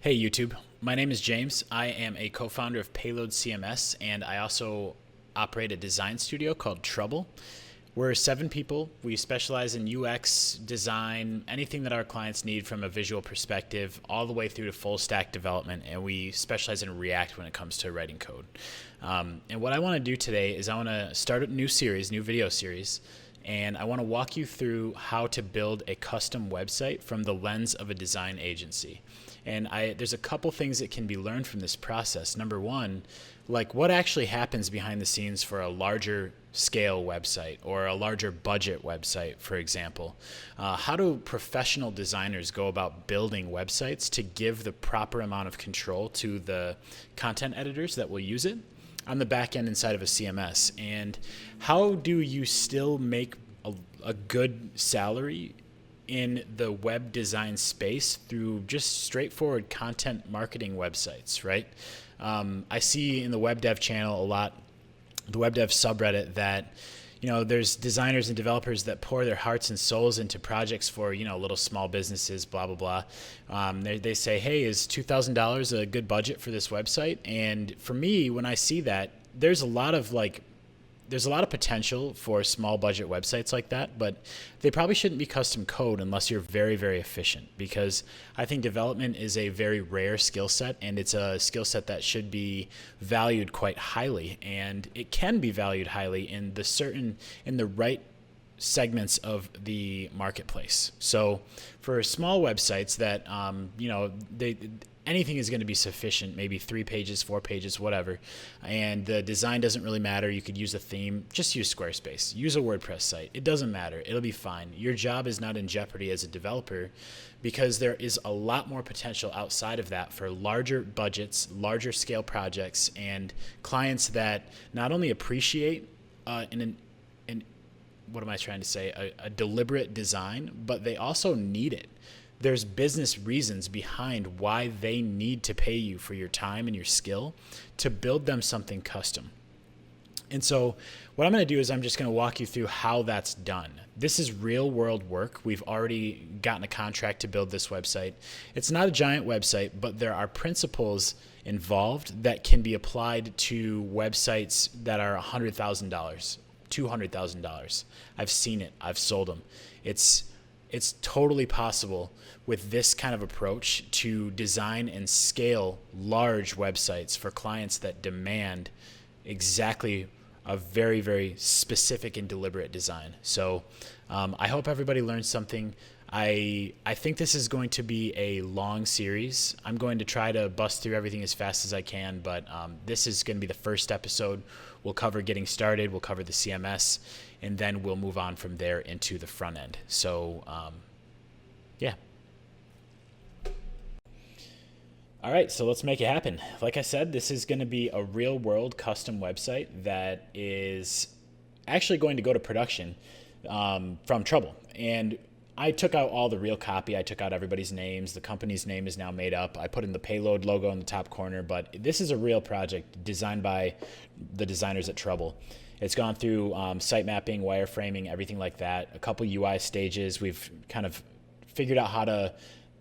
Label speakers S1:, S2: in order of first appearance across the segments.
S1: Hey YouTube, my name is James. I am a co-founder of Payload CMS, and I also operate a design studio called Trouble. We're 7 people. We specialize in UX, design, anything that our clients need from a visual perspective, all the way through to full stack development, and we specialize in React when it comes to writing code. And what I want to do today is I want to start a new video series, and I want to walk you through how to build a custom website from the lens of a design agency. And there's a couple things that can be learned from this process. Number one, like what actually happens behind the scenes for a larger scale website or a larger budget website, for example. How do professional designers go about building websites to give the proper amount of control to the content editors that will use it on the back end inside of a CMS? And how do you still make a good salary in the web design space through just straightforward content marketing websites, right? I see in the web dev channel a lot, the web dev subreddit, that there's designers and developers that pour their hearts and souls into projects for little small businesses, blah blah blah. They say, hey, is $2,000 a good budget for this website? And for me, when I see that, there's a lot of potential for small budget websites like that, but they probably shouldn't be custom code unless you're very, very efficient, because I think development is a very rare skill set, and it's a skill set that should be valued quite highly, and it can be valued highly in the right segments of the marketplace. So for small websites that anything is going to be sufficient, maybe 3 pages, 4 pages, whatever. And the design doesn't really matter. You could use a theme. Just use Squarespace. Use a WordPress site. It doesn't matter. It'll be fine. Your job is not in jeopardy as a developer, because there is a lot more potential outside of that for larger budgets, larger scale projects, and clients that not only appreciate what am I trying to say, a deliberate design, but they also need it. There's business reasons behind why they need to pay you for your time and your skill to build them something custom. And so what I'm going to do is I'm just going to walk you through how that's done. This is real world work. We've already gotten a contract to build this website. It's not a giant website, but there are principles involved that can be applied to websites that are $100,000, $200,000. I've seen it. I've sold them. It's totally possible with this kind of approach to design and scale large websites for clients that demand exactly a very, very specific and deliberate design. So I hope everybody learns something. I think this is going to be a long series. I'm going to try to bust through everything as fast as I can, but this is going to be the first episode. We'll cover getting started, we'll cover the CMS, and then we'll move on from there into the front end. So yeah. All right, so let's make it happen. Like I said, this is going to be a real world custom website that is actually going to go to production from Trouble. And I took out all the real copy. I took out everybody's names. The company's name is now made up. I put in the Payload logo in the top corner, but this is a real project designed by the designers at Trouble. It's gone through site mapping, wireframing, everything like that, a couple UI stages. We've kind of figured out how to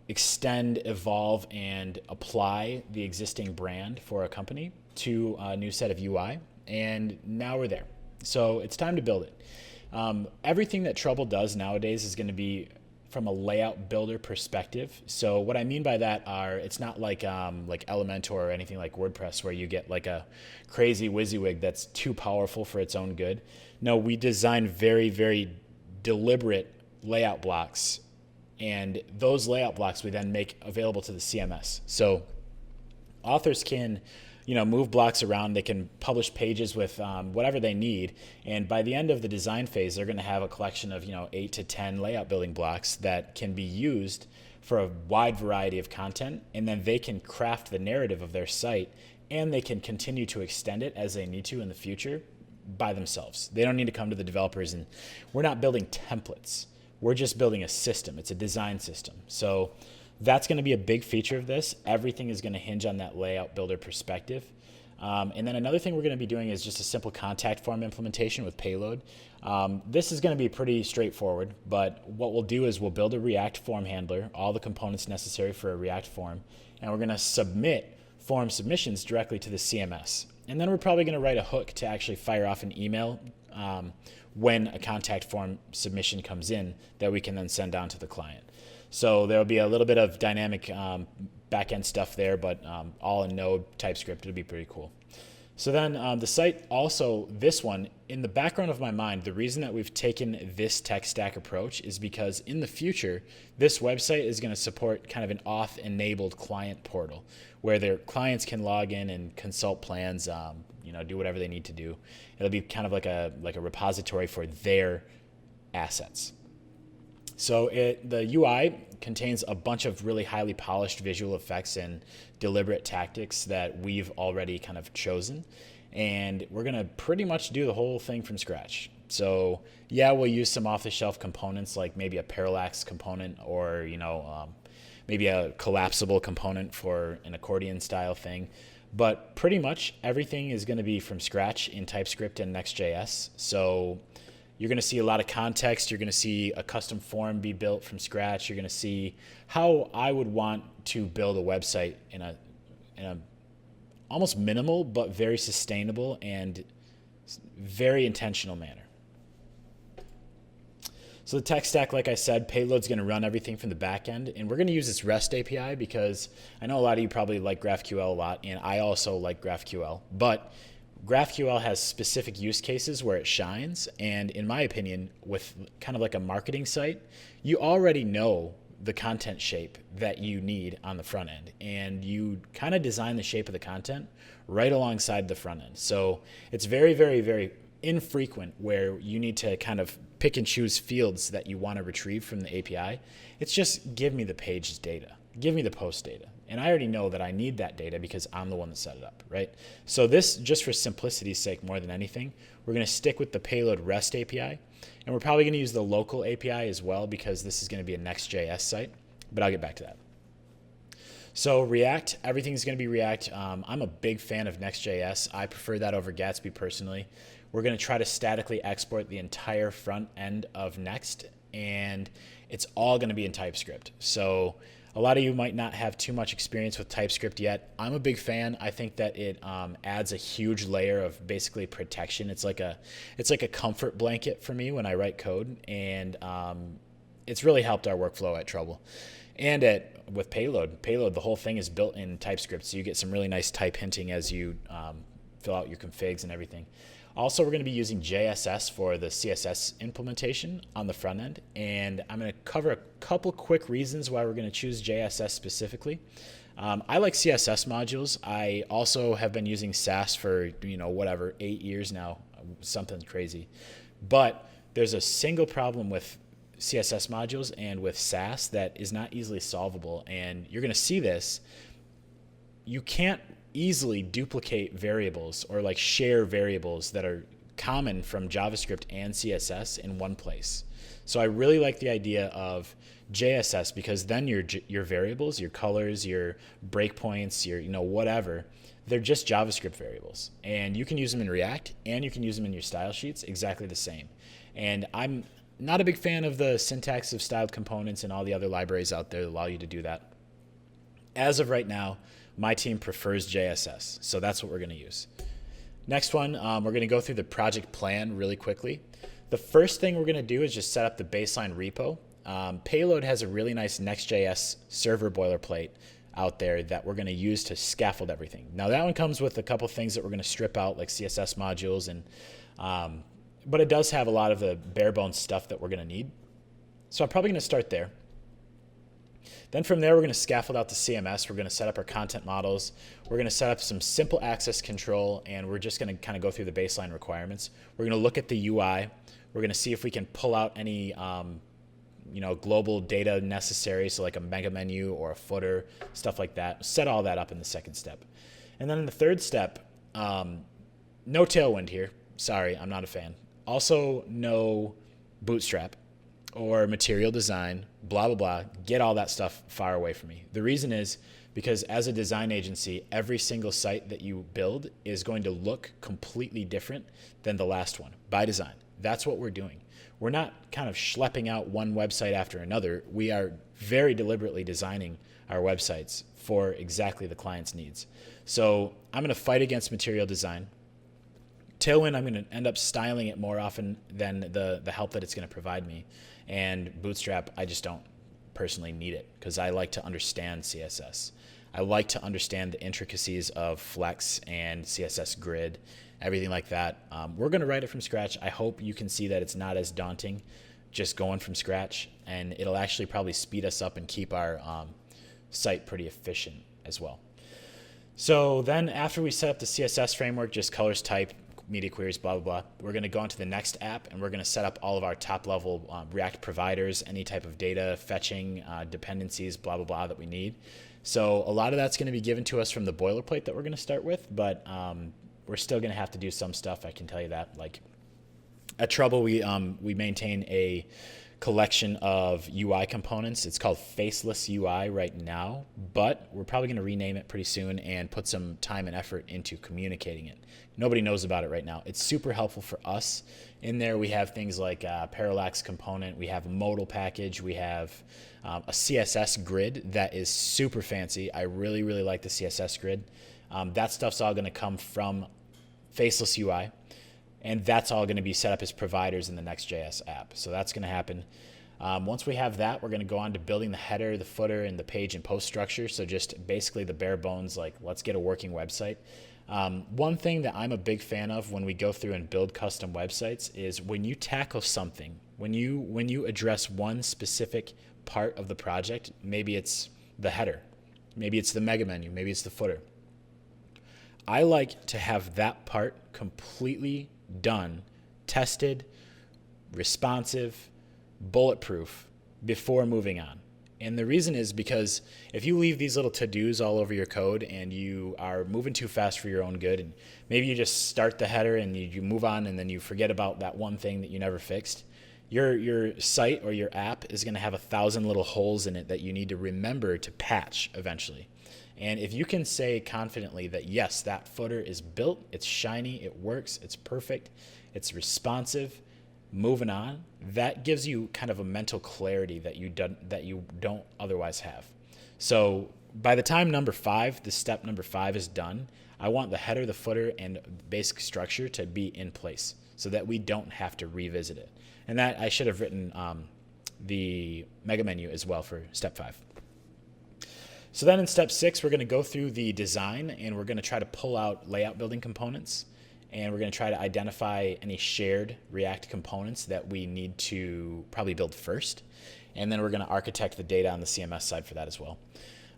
S1: extend, evolve, and apply the existing brand for a company to a new set of UI, and now we're there. So it's time to build it. Everything that Trouble does nowadays is going to be from a layout builder perspective. So what I mean by that it's not like Elementor or anything like WordPress where you get like a crazy WYSIWYG that's too powerful for its own good. No, we design very, very deliberate layout blocks, and those layout blocks we then make available to the CMS. So authors can move blocks around. They can publish pages with whatever they need. And by the end of the design phase, they're going to have a collection of 8 to 10 layout building blocks that can be used for a wide variety of content. And then they can craft the narrative of their site, and they can continue to extend it as they need to in the future by themselves. They don't need to come to the developers, and we're not building templates. We're just building a system. It's a design system. So that's going to be a big feature of this. Everything is going to hinge on that layout builder perspective. And then another thing we're going to be doing is just a simple contact form implementation with Payload. This is going to be pretty straightforward, but what we'll do is we'll build a React form handler, all the components necessary for a React form, and we're going to submit form submissions directly to the CMS. And then we're probably going to write a hook to actually fire off an email when a contact form submission comes in that we can then send on to the client. So there'll be a little bit of dynamic back-end stuff there, but all in Node, TypeScript. It'll be pretty cool. So then the site also, this one, in the background of my mind, the reason that we've taken this tech stack approach is because in the future, this website is going to support kind of an auth-enabled client portal where their clients can log in and consult plans, do whatever they need to do. It'll be kind of like a repository for their assets. So the UI contains a bunch of really highly polished visual effects and deliberate tactics that we've already kind of chosen. And we're going to pretty much do the whole thing from scratch. So yeah, we'll use some off-the-shelf components like maybe a parallax component or, maybe a collapsible component for an accordion style thing. But pretty much everything is going to be from scratch in TypeScript and Next.js. So you're going to see a lot of context. You're going to see a custom form be built from scratch. You're going to see how I would want to build a website in a almost minimal but very sustainable and very intentional manner. So the tech stack, like I said, Payload's going to run everything from the back end, and we're going to use this REST API because I know a lot of you probably like GraphQL a lot, and I also like GraphQL, but GraphQL has specific use cases where it shines, and in my opinion, with kind of like a marketing site, you already know the content shape that you need on the front end, and you kind of design the shape of the content right alongside the front end. So it's very, very, very infrequent where you need to kind of pick and choose fields that you want to retrieve from the API. It's just give me the page data, give me the post data. And I already know that I need that data because I'm the one that set it up, right? So this, just for simplicity's sake more than anything, we're going to stick with the Payload REST API. And we're probably going to use the local API as well because this is going to be a Next.js site, but I'll get back to that. So React, everything's going to be React. I'm a big fan of Next.js. I prefer that over Gatsby personally. We're going to try to statically export the entire front end of Next, and it's all going to be in TypeScript. So a lot of you might not have too much experience with TypeScript yet. I'm a big fan. I think that it adds a huge layer of basically protection. It's like a comfort blanket for me when I write code, and it's really helped our workflow at Trouble. And with Payload, the whole thing is built in TypeScript, so you get some really nice type hinting as you fill out your configs and everything. Also, we're going to be using JSS for the CSS implementation on the front end, and I'm going to cover a couple quick reasons why we're going to choose JSS specifically. I like CSS modules. I also have been using Sass for 8 years now, something crazy. But there's a single problem with CSS modules and with Sass that is not easily solvable, and you're going to see this. You can't easily duplicate variables or like share variables that are common from JavaScript and CSS in one place. So I really like the idea of JSS because then your variables, your colors, your breakpoints, your whatever, they're just JavaScript variables, and you can use them in React and you can use them in your style sheets exactly the same. And I'm not a big fan of the syntax of styled components and all the other libraries out there that allow you to do that. As of right now, my team prefers JSS, so that's what we're going to use. Next one, we're going to go through the project plan really quickly. The first thing we're going to do is just set up the baseline repo. Payload has a really nice Next.js server boilerplate out there that we're going to use to scaffold everything. Now that one comes with a couple things that we're going to strip out, like CSS modules, but it does have a lot of the bare bones stuff that we're going to need. So I'm probably going to start there. Then from there, we're going to scaffold out the CMS. We're going to set up our content models. We're going to set up some simple access control, and we're just going to kind of go through the baseline requirements. We're going to look at the UI. We're going to see if we can pull out any global data necessary, so like a mega menu or a footer, stuff like that. Set all that up in the second step. And then in the third step, no Tailwind here. Sorry, I'm not a fan. Also, no Bootstrap. or material design, blah, blah, blah. Get all that stuff far away from me. The reason is because as a design agency, every single site that you build is going to look completely different than the last one by design. That's what we're doing. We're not kind of schlepping out one website after another. We are very deliberately designing our websites for exactly the client's needs. So I'm going to fight against material design. Tailwind, I'm going to end up styling it more often than the help that it's going to provide me. And Bootstrap, I just don't personally need it because I like to understand CSS. I like to understand the intricacies of Flex and CSS Grid, everything like that. We're going to write it from scratch. I hope you can see that it's not as daunting just going from scratch, and it'll actually probably speed us up and keep our site pretty efficient as well. So then after we set up the CSS framework, just colors, type, media queries, blah, blah, blah, we're going to go into the next app, and we're going to set up all of our top level React providers, any type of data fetching, dependencies, blah, blah, blah that we need. So a lot of that's going to be given to us from the boilerplate that we're going to start with, but we're still going to have to do some stuff. I can tell you that. Like at Trouble, we maintain a collection of UI components. It's called Faceless UI right now, but we're probably going to rename it pretty soon and put some time and effort into communicating it. Nobody knows about it right now. It's super helpful for us. In there, we have things like parallax component. We have a modal package. We have a CSS grid that is super fancy. I really, really like the CSS grid. That stuff's all going to come from Faceless UI. And that's all going to be set up as providers in the Next.js app. So that's going to happen. Once we have that, we're going to go on to building the header, the footer, and the page and post structure. So just basically the bare bones, like let's get a working website. One thing that I'm a big fan of when we go through and build custom websites is when you tackle something, when you address one specific part of the project, maybe it's the header, maybe it's the mega menu, maybe it's the footer. I like to have that part completely done, tested, responsive, bulletproof before moving on. And the reason is because if you leave these little to-dos all over your code and you are moving too fast for your own good, and maybe you just start the header and you move on and then you forget about that one thing that you never fixed, your site or your app is going to have 1,000 little holes in it that you need to remember to patch eventually. And if you can say confidently that, yes, that footer is built, it's shiny, it works, it's perfect, it's responsive, moving on, that gives you kind of a mental clarity that you don't otherwise have. So by the time the step number 5 is done, I want the header, the footer, and basic structure to be in place so that we don't have to revisit it. And that I should have written the mega menu as well for step 5. So then in step 6, we're going to go through the design and we're going to try to pull out layout building components, and we're going to try to identify any shared React components that we need to probably build first. And then we're going to architect the data on the CMS side for that as well.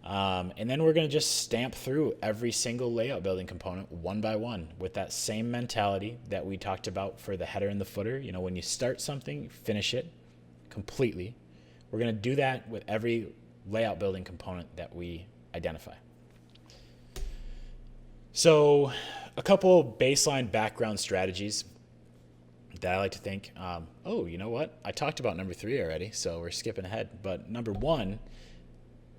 S1: And then we're going to just stamp through every single layout building component one by one with that same mentality that we talked about for the header and the footer. You know, when you start something, finish it completely. We're going to do that with every layout building component that we identify. So a couple baseline background strategies that I like to think, oh, you know what? I talked about number 3 already, so we're skipping ahead. But number 1,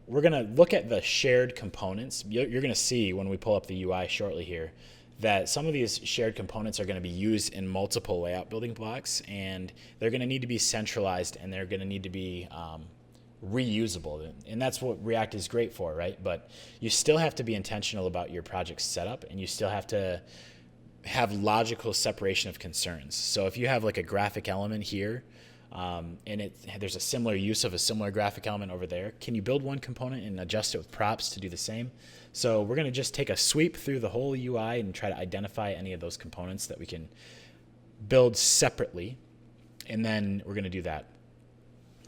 S1: we're going to look at the shared components. You're going to see when we pull up the UI shortly here that some of these shared components are going to be used in multiple layout building blocks, and they're going to need to be centralized, and they're going to need to be reusable. And that's what React is great for, right? But you still have to be intentional about your project setup, and you still have to have logical separation of concerns. So if you have like a graphic element here, and there's a similar use of a similar graphic element over there, can you build one component and adjust it with props to do the same? So we're going to just take a sweep through the whole UI and try to identify any of those components that we can build separately, and then we're going to do that.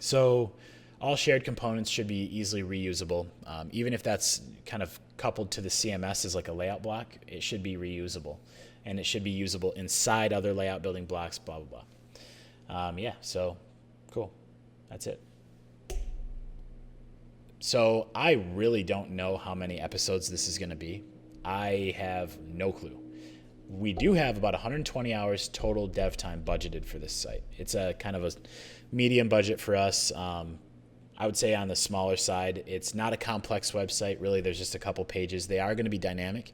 S1: So all shared components should be easily reusable. Even if that's kind of coupled to the CMS as like a layout block, it should be reusable. And it should be usable inside other layout building blocks, blah, blah, blah. Yeah, so cool. That's it. So I really don't know how many episodes this is going to be. I have no clue. we do have about 120 hours total dev time budgeted for this site. It's a kind of a medium budget for us. I would say on the smaller side. It's not a complex website. Really, there's just a couple pages. They are going to be dynamic.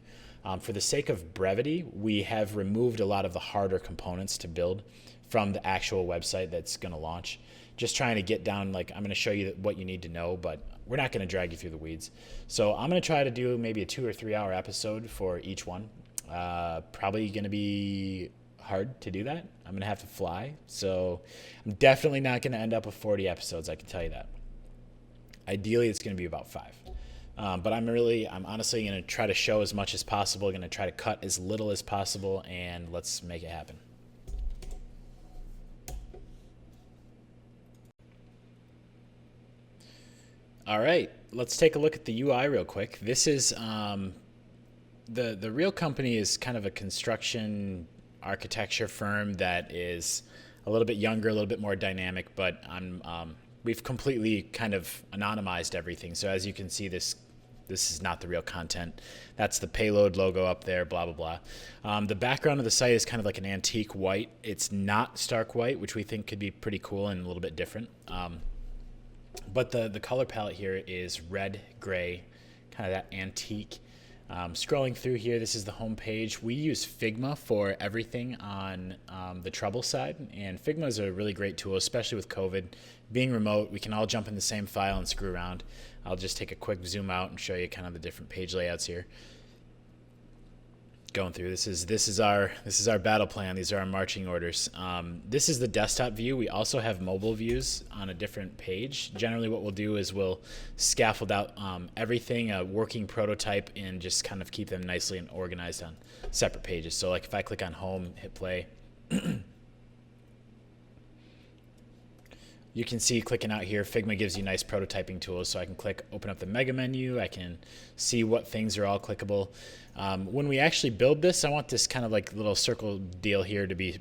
S1: For the sake of brevity, we have removed a lot of the harder components to build from the actual website that's going to launch. Just trying to get down, like, I'm going to show you what you need to know, but we're not going to drag you through the weeds. So I'm going to try to do maybe a 2 or 3 hour episode for each one. Probably going to be hard to do that. I'm going to have to fly. So I'm definitely not going to end up with 40 episodes, I can tell you that. Ideally, it's going to be about 5. But I'm honestly going to try to show as much as possible, going to try to cut as little as possible, and let's make it happen. All right, let's take a look at the UI real quick. This is the real company is kind of a construction architecture firm that is a little bit younger, a little bit more dynamic, but we've completely kind of anonymized everything. So as you can see, this is not the real content. That's the Payload logo up there, blah, blah, blah. The background of the site is kind of like an antique white. It's not stark white, which we think could be pretty cool and a little bit different. But the color palette here is red, gray, kind of that antique. Scrolling through here, this is the home page. We use Figma for everything on the Trouble side, and Figma is a really great tool, especially with COVID. Being remote, we can all jump in the same file and screw around. I'll just take a quick zoom out and show you kind of the different page layouts here. Going through, this is our battle plan. These are our marching orders. This is the desktop view. We also have mobile views on a different page. Generally, what we'll do is we'll scaffold out everything, a working prototype, and just kind of keep them nicely and organized on separate pages. So, like if I click on home, hit play, you can see clicking out here, Figma gives you nice prototyping tools. So I can click, open up the mega menu. I can see what things are all clickable. When we actually build this, I want this kind of like little circle deal here to be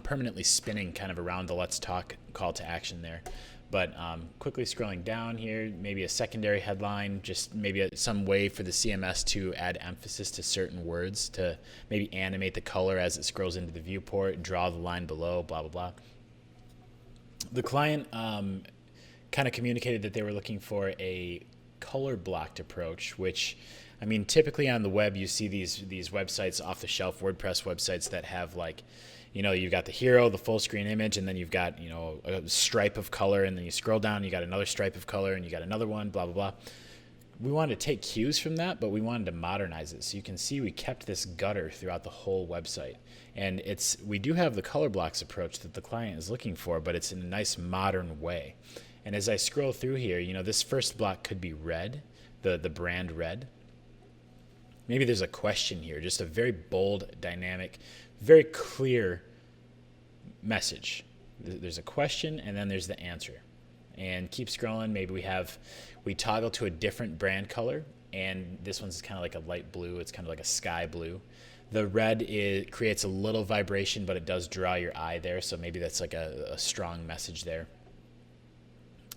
S1: permanently spinning kind of around the let's talk call to action there. But quickly scrolling down here, maybe a secondary headline, just maybe some way for the CMS to add emphasis to certain words, to maybe animate the color as it scrolls into the viewport, draw the line below, blah, blah, blah. The client kind of communicated that they were looking for a color blocked approach, which, I mean, typically on the web, you see these websites, off the shelf WordPress websites that have, like, you know, you've got the hero, the full screen image, and then you've got, you know, a stripe of color, and then you scroll down, you got another stripe of color, and you got another one, blah, blah, blah. We wanted to take cues from that, but we wanted to modernize it. So you can see we kept this gutter throughout the whole website. And we do have the color blocks approach that the client is looking for, but it's in a nice modern way. And as I scroll through here, you know, this first block could be red, the brand red. Maybe there's a question here, just a very bold, dynamic, very clear message. There's a question, and then there's the answer. And keep scrolling. Maybe we toggle to a different brand color, and this one's kind of like a light blue. It's kind of like a sky blue. The red creates a little vibration, but it does draw your eye there, so maybe that's like a strong message there.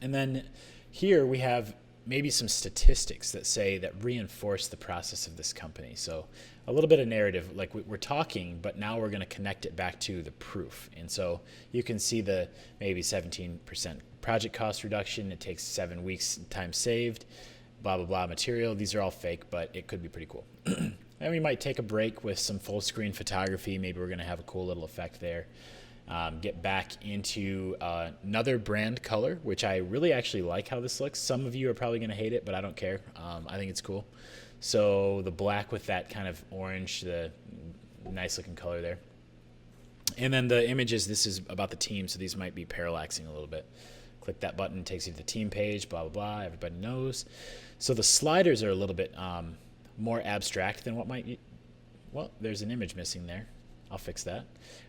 S1: And then here we have maybe some statistics that reinforce the process of this company. So a little bit of narrative, like we're talking, but now we're going to connect it back to the proof. And so you can see the maybe 17% project cost reduction. It takes 7 weeks time saved, blah, blah, blah material. These are all fake, but it could be pretty cool. And we might take a break with some full screen photography. Maybe we're going to have a cool little effect there. Get back into another brand color, which I really actually like how this looks. Some of you are probably going to hate it, but I don't care. I think it's cool. So the black with that kind of orange, the nice looking color there. And then the images, this is about the team, so these might be parallaxing a little bit. Click that button, takes you to the team page, blah, blah, blah. Everybody knows. So the sliders are a little bit more abstract than what might... Well, there's an image missing there. I'll fix that.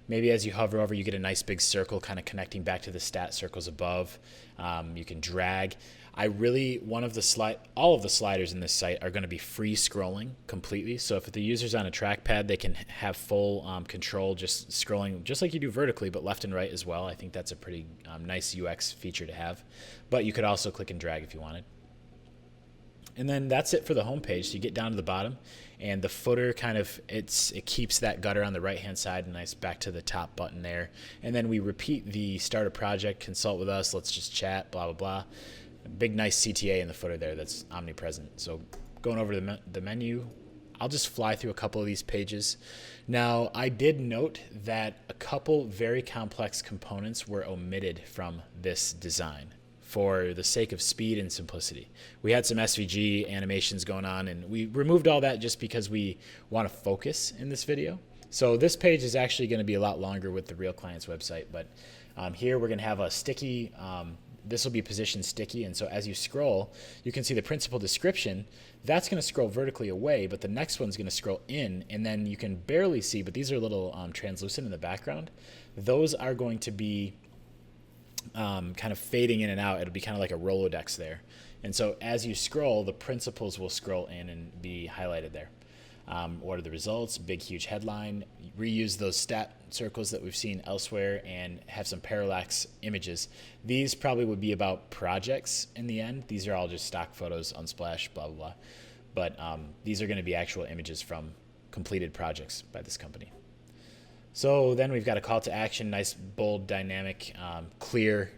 S1: Maybe as you hover over, you get a nice big circle kind of connecting back to the stat circles above. You can drag. All of the sliders in this site are going to be free scrolling completely. So if the user's on a trackpad, they can have full control, just scrolling, just like you do vertically, but left and right as well. I think that's a pretty nice UX feature to have. But you could also click and drag if you wanted. And then that's it for the home page. So you get down to the bottom, and the footer it keeps that gutter on the right hand side and nice back to the top button there. And then we repeat the start a project, consult with us, let's just chat, blah blah blah. A big nice CTA in the footer there that's omnipresent. So going over to the menu, I'll just fly through a couple of these pages. Now, I did note that a couple very complex components were omitted from this design for the sake of speed and simplicity. We had some SVG animations going on, and we removed all that just because we want to focus in this video. So this page is actually going to be a lot longer with the Real Clients website, but here we're going to have a sticky, this will be positioned sticky, and so as you scroll, you can see the principal description. That's going to scroll vertically away, but the next one's going to scroll in, and then you can barely see, but these are a little translucent in the background. Those are going to be kind of fading in and out. It'll be kind of like a Rolodex there. And so as you scroll, the principals will scroll in and be highlighted there. What are the results? Big, huge headline. Reuse those stat circles that we've seen elsewhere and have some parallax images. These probably would be about projects in the end. These are all just stock photos, Unsplash, blah, blah, blah. But these are going to be actual images from completed projects by this company. So then we've got a call to action, nice, bold, dynamic, clear,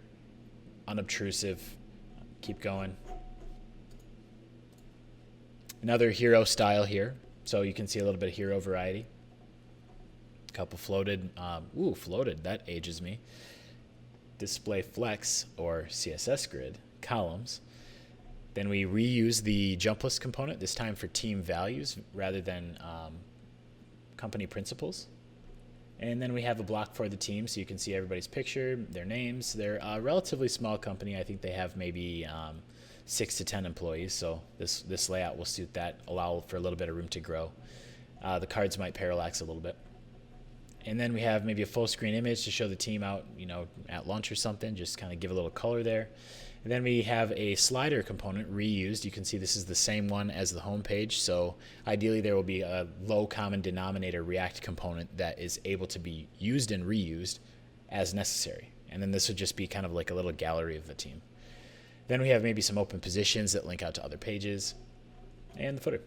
S1: unobtrusive. Keep going. Another hero style here. So you can see a little bit of hero variety. A couple floated. Floated. That ages me. Display flex or CSS grid columns. Then we reuse the jump list component, this time for team values rather than company principals. And then we have a block for the team, so you can see everybody's picture, their names. They're a relatively small company. I think they have maybe 6 to 10 employees, so this layout will suit that, allow for a little bit of room to grow. The cards might parallax a little bit. And then we have maybe a full screen image to show the team out, at lunch or something, just kind of give a little color there. And then we have a slider component reused. You can see this is the same one as the home page. So ideally there will be a low common denominator React component that is able to be used and reused as necessary. And then this would just be kind of like a little gallery of the team. Then we have maybe some open positions that link out to other pages and the footer.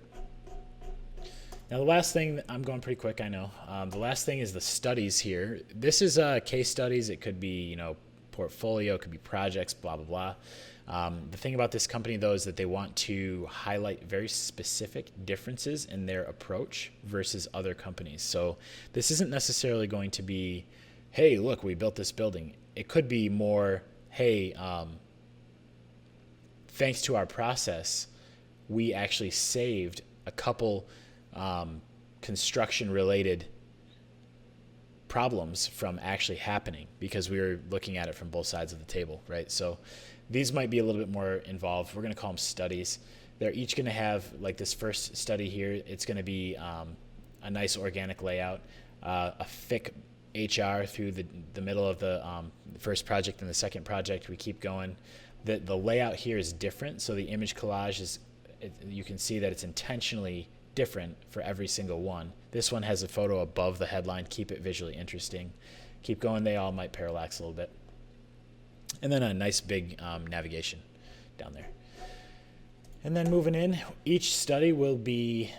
S1: Now the last thing, I'm going pretty quick, I know. The last thing is the studies here. This is case studies. It could be, portfolio, it could be projects, blah, blah, blah. The thing about this company, though, is that they want to highlight very specific differences in their approach versus other companies. So this isn't necessarily going to be, hey, look, we built this building. It could be more, hey, thanks to our process, we actually saved a couple construction-related problems from actually happening because we were looking at it from both sides of the table, right? So these might be a little bit more involved. We're going to call them studies. They're each going to have, like this first study here, it's going to be a nice organic layout, a thick HR through the middle of the first project and the second project. We keep going. The layout here is different, so the image collage is, you can see that it's intentionally different for every single one. This one has a photo above the headline, keep it visually interesting. Keep going, they all might parallax a little bit. And then a nice big navigation down there. And then moving in, each study will be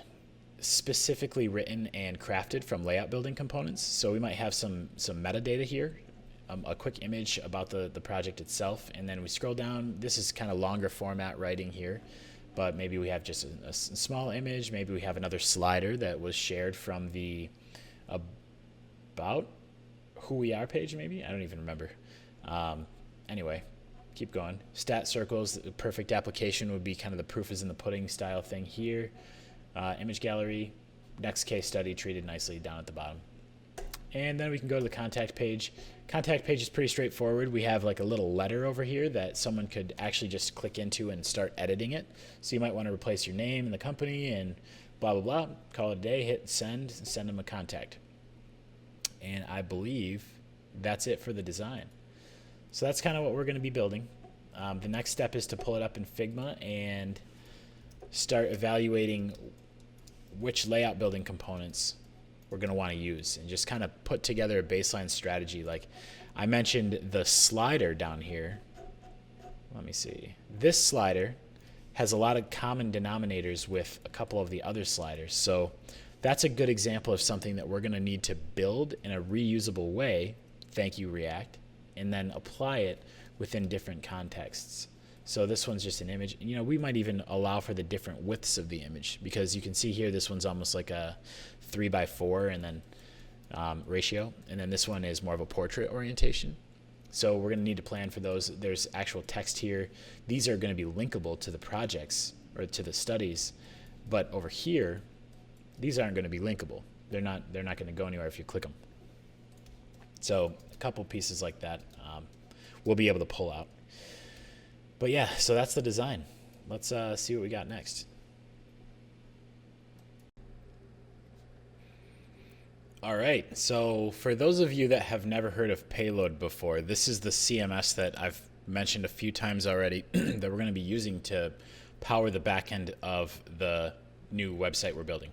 S1: specifically written and crafted from layout building components. So we might have some metadata here, a quick image about the project itself, and then we scroll down. This is kind of longer format writing here, but maybe we have just a small image. Maybe we have another slider that was shared from the about who we are page, maybe? I don't even remember. Anyway, keep going. Stat circles, the perfect application would be kind of the proof is in the pudding style thing here. Image gallery, next case study treated nicely down at the bottom. And then we can go to the contact page. Contact page is pretty straightforward. We have like a little letter over here that someone could actually just click into and start editing it. So you might want to replace your name and the company and blah, blah, blah. Call it a day, hit send them a contact. And I believe that's it for the design. So that's kind of what we're going to be building. The next step is to pull it up in Figma and start evaluating which layout building components we're going to want to use and just kind of put together a baseline strategy. Like I mentioned the slider down here. Let me see. This slider has a lot of common denominators with a couple of the other sliders. So that's a good example of something that we're going to need to build in a reusable way, thank you React, and then apply it within different contexts. So this one's just an image. You know, we might even allow for the different widths of the image, because you can see here this one's almost like a 3x4 and then ratio, and then this one is more of a portrait orientation. So we're going to need to plan for those. There's actual text here. These are going to be linkable to the projects or to the studies, but over here, these aren't going to be linkable. They're not going to go anywhere if you click them. So a couple pieces like that we'll be able to pull out. But yeah, so that's the design. Let's see what we got next. All right, so for those of you that have never heard of Payload before, this is the CMS that I've mentioned a few times already that we're going to be using to power the back end of the new website we're building.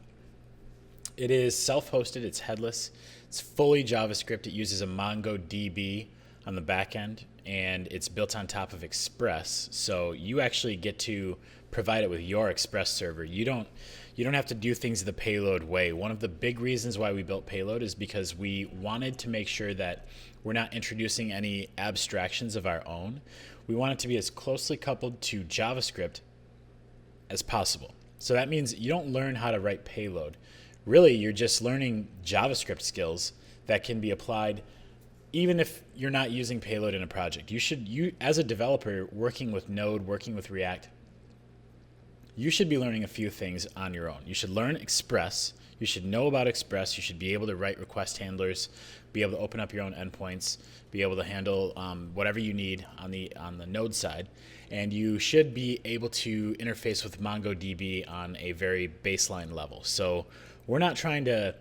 S1: It is self-hosted, it's headless, it's fully JavaScript, it uses a MongoDB on the back end, and it's built on top of Express. So you actually get to provide it with your Express server. You don't have to do things the Payload way. One of the big reasons why we built Payload is because we wanted to make sure that we're not introducing any abstractions of our own. We want it to be as closely coupled to JavaScript as possible. So that means you don't learn how to write Payload. Really, you're just learning JavaScript skills that can be applied even if you're not using Payload in a project. You as a developer working with Node, working with React, you should be learning a few things on your own. You should learn Express. You should know about Express. You should be able to write request handlers, be able to open up your own endpoints, be able to handle whatever you need on the Node side. And you should be able to interface with MongoDB on a very baseline level. So we're not trying to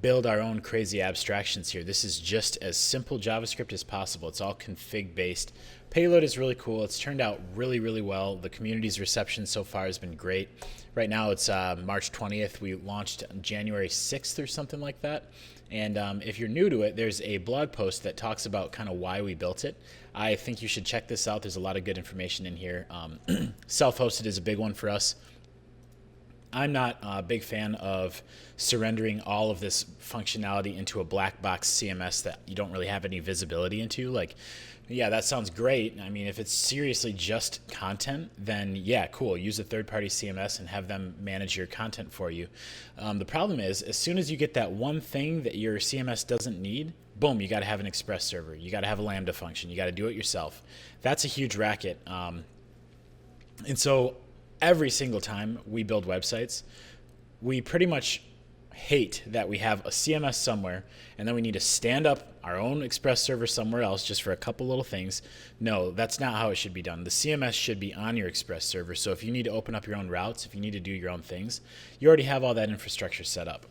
S1: build our own crazy abstractions here. This is just as simple JavaScript as possible. It's all config based. Payload is really cool. It's turned out really, really well. The community's reception so far has been great. Right now it's March 20th. We launched on January 6th or something like that. And if you're new to it, there's a blog post that talks about kind of why we built it. I think you should check this out. There's a lot of good information in here. Self-hosted is a big one for us. I'm not a big fan of surrendering all of this functionality into a black box CMS that you don't really have any visibility into. Like, yeah, that sounds great. I mean, if it's seriously just content, then yeah, cool. Use a third-party CMS and have them manage your content for you. The problem is, as soon as you get that one thing that your CMS doesn't need, boom, you got to have an Express server. You got to have a Lambda function. You got to do it yourself. That's a huge racket. And so every single time we build websites, we pretty much hate that we have a CMS somewhere and then we need to stand up our own Express server somewhere else just for a couple little things. No, that's not how it should be done. The CMS should be on your Express server. So if you need to open up your own routes, if you need to do your own things, you already have all that infrastructure set up.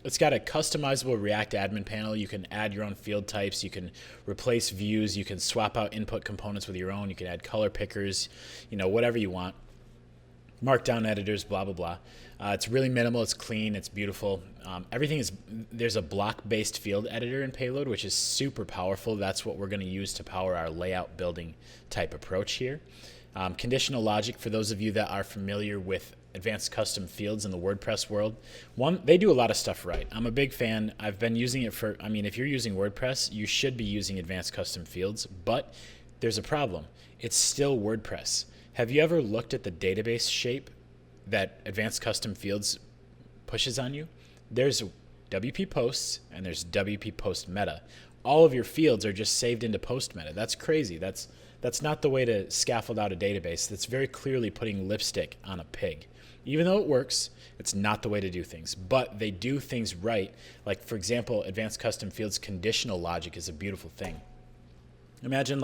S1: It's got a customizable React admin panel. You can add your own field types. You can replace views. You can swap out input components with your own. You can add color pickers, whatever you want. Markdown editors, blah, blah, blah. It's really minimal. It's clean. It's beautiful. There's a block-based field editor in Payload, which is super powerful. That's what we're going to use to power our layout building type approach here. Conditional logic, for those of you that are familiar with advanced custom fields in the WordPress world, they do a lot of stuff right. I'm a big fan. I've been using it if you're using WordPress, you should be using advanced custom fields, but there's a problem. It's still WordPress. Have you ever looked at the database shape that Advanced Custom Fields pushes on you? There's WP Posts and there's WP Post Meta. All of your fields are just saved into Post Meta. That's crazy. That's not the way to scaffold out a database. That's very clearly putting lipstick on a pig. Even though it works, it's not the way to do things. But they do things right. Like, for example, Advanced Custom Fields conditional logic is a beautiful thing. Imagine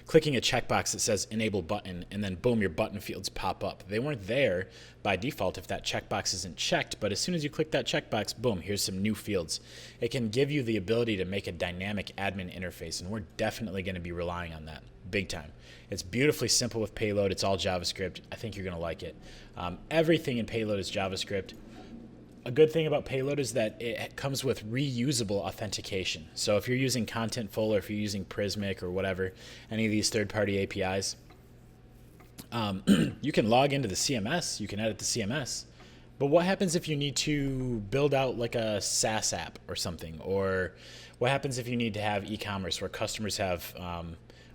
S1: clicking a checkbox that says enable button and then boom, your button fields pop up. They weren't there by default if that checkbox isn't checked, but as soon as you click that checkbox, boom, here's some new fields. It can give you the ability to make a dynamic admin interface, and we're definitely going to be relying on that big time. It's beautifully simple with Payload. It's all JavaScript. I think you're going to like it. Everything in Payload is JavaScript. A good thing about Payload is that it comes with reusable authentication. So if you're using Contentful or if you're using Prismic or whatever, any of these third-party APIs, You can log into the CMS, you can edit the CMS, but what happens if you need to build out like a SaaS app or something? Or what happens if you need to have e-commerce where customers have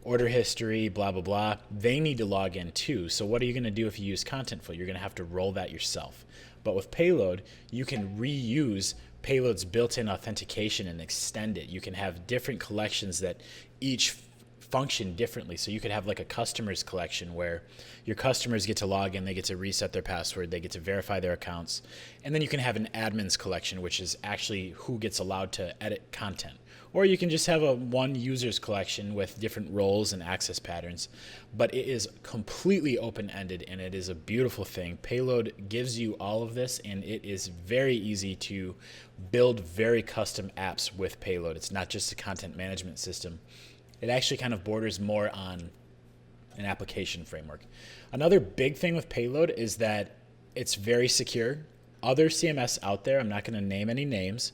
S1: order history, blah, blah, blah? They need to log in too. So what are you going to do if you use Contentful? You're going to have to roll that yourself. But with Payload, you can reuse Payload's built-in authentication and extend it. You can have different collections that each function differently. So you could have like a customers collection where your customers get to log in, they get to reset their password, they get to verify their accounts. And then you can have an admins collection, which is actually who gets allowed to edit content. Or you can just have a one users collection with different roles and access patterns. But it is completely open-ended and it is a beautiful thing. Payload gives you all of this, and it is very easy to build very custom apps with Payload. It's not just a content management system. It actually kind of borders more on an application framework. Another big thing with Payload is that it's very secure. Other CMS out there, I'm not going to name any names,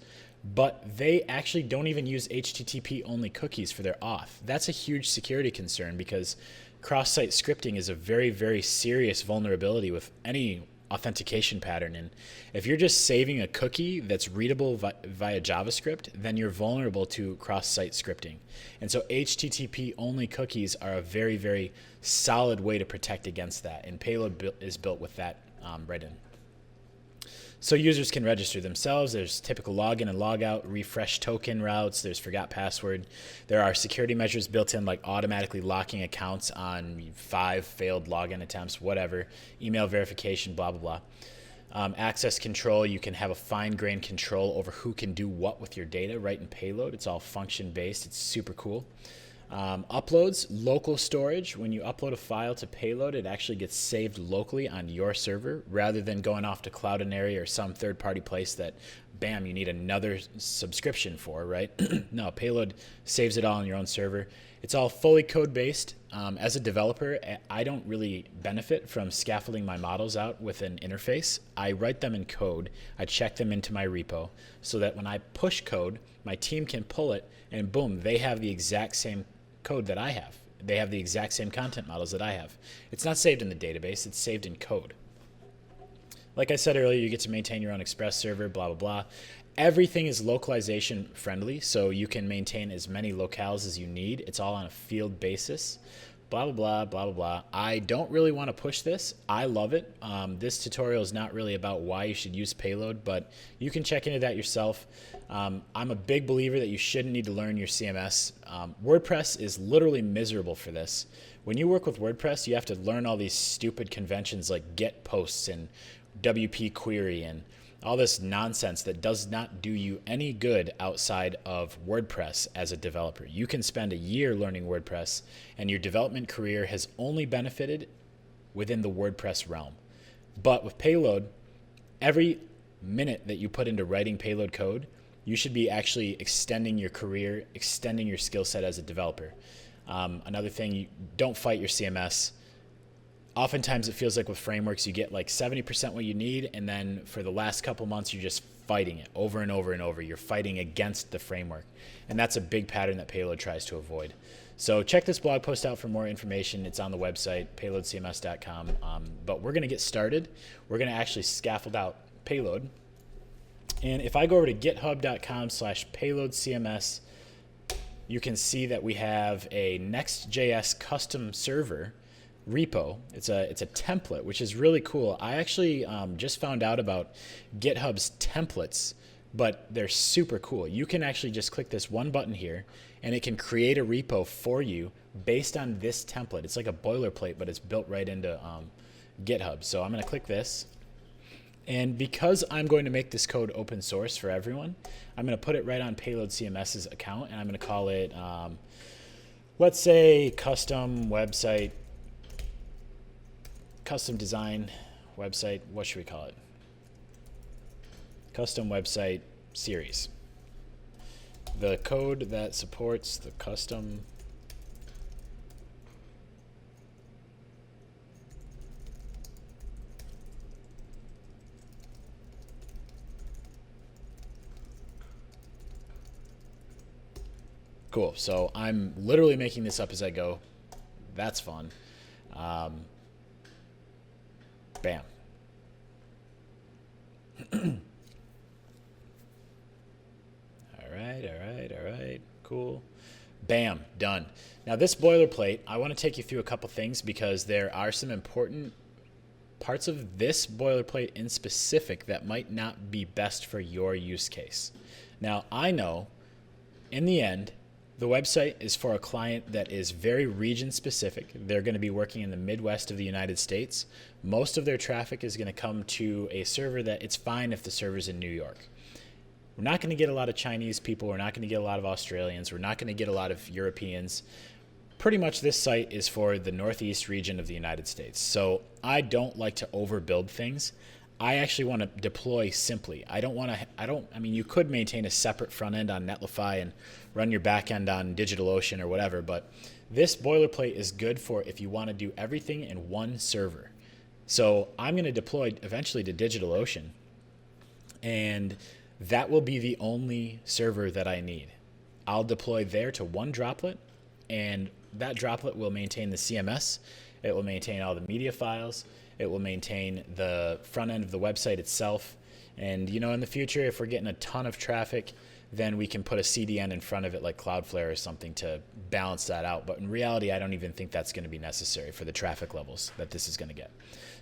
S1: but they actually don't even use HTTP only cookies for their auth. That's a huge security concern because cross-site scripting is a very, very serious vulnerability with any authentication pattern. And if you're just saving a cookie that's readable via JavaScript, then you're vulnerable to cross-site scripting. And so HTTP only cookies are a very, very solid way to protect against that. And Payload is built with that right in. So users can register themselves. There's typical login and logout, refresh token routes. There's forgot password. There are security measures built in, like automatically locking accounts on 5 failed login attempts, whatever. Email verification, blah, blah, blah. Access control, you can have a fine-grained control over who can do what with your data right in Payload. It's all function-based. It's super cool. Uploads, local storage. When you upload a file to Payload, it actually gets saved locally on your server rather than going off to Cloudinary or some third-party place that, bam, you need another subscription for, right? No, Payload saves it all on your own server. It's all fully code-based. As a developer, I don't really benefit from scaffolding my models out with an interface. I write them in code. I check them into my repo so that when I push code, my team can pull it, and boom, they have the exact same code that I have. They have the exact same content models that I have. It's not saved in the database, it's saved in code. Like I said earlier, you get to maintain your own Express server, blah, blah, blah. Everything is localization friendly, so you can maintain as many locales as you need. It's all on a field basis. Blah, blah, blah, blah, blah, blah. I don't really want to push this. I love it. This tutorial is not really about why you should use Payload, but you can check into that yourself. I'm a big believer that you shouldn't need to learn your CMS. WordPress is literally miserable for this. When you work with WordPress, you have to learn all these stupid conventions like get posts and WP query and all this nonsense that does not do you any good outside of WordPress as a developer. You can spend a year learning WordPress, and your development career has only benefited within the WordPress realm. But with Payload, every minute that you put into writing Payload code, you should be actually extending your career, extending your skill set as a developer. Another thing, don't fight your CMS. Oftentimes it feels like with frameworks you get like 70% what you need, and then for the last couple months you're just fighting it over and over and over. You're fighting against the framework, and that's a big pattern that Payload tries to avoid. So check this blog post out for more information. It's on the website, payloadcms.com. But we're going to get started. We're going to actually scaffold out Payload. And if I go over to github.com/payloadcms, you can see that we have a Next.js custom server repo. It's a template, which is really cool. I actually just found out about GitHub's templates, but they're super cool. You can actually just click this one button here, and it can create a repo for you based on this template. It's like a boilerplate, but it's built right into GitHub. So I'm going to click this. And because I'm going to make this code open source for everyone, I'm going to put it right on Payload CMS's account, and I'm going to call it, let's say, custom website, custom design website. What should we call it? Custom website series. The code that supports the custom Cool. So I'm literally making this up as I go. That's fun. Bam. All right. Cool. Bam, done. Now this boilerplate, I want to take you through a couple things because there are some important parts of this boilerplate in specific that might not be best for your use case. Now, I know in the end, the website is for a client that is very region specific. They're going to be working in the Midwest of the United States. Most of their traffic is going to come to a server that it's fine if the server's in New York. We're not going to get a lot of Chinese people. We're not going to get a lot of Australians. We're not going to get a lot of Europeans. Pretty much this site is for the Northeast region of the United States. So I don't like to overbuild things. I actually want to deploy simply. I mean, you could maintain a separate front end on Netlify and run your back end on DigitalOcean or whatever, but this boilerplate is good for if you want to do everything in one server. So I'm going to deploy eventually to DigitalOcean, and that will be the only server that I need. I'll deploy there to one droplet, and that droplet will maintain the CMS. It will maintain all the media files. It will maintain the front end of the website itself. And, in the future, if we're getting a ton of traffic, then we can put a CDN in front of it like Cloudflare or something to balance that out. But in reality, I don't even think that's going to be necessary for the traffic levels that this is going to get.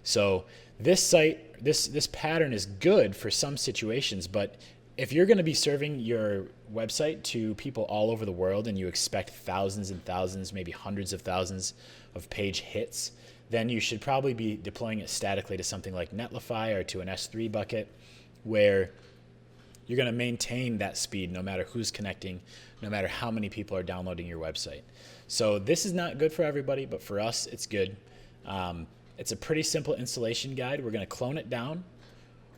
S1: So this site, this pattern is good for some situations, but if you're going to be serving your website to people all over the world and you expect thousands and thousands, maybe hundreds of thousands of page hits, then you should probably be deploying it statically to something like Netlify or to an S3 bucket where you're going to maintain that speed no matter who's connecting, no matter how many people are downloading your website. So this is not good for everybody, but for us, it's good. It's a pretty simple installation guide. We're going to clone it down.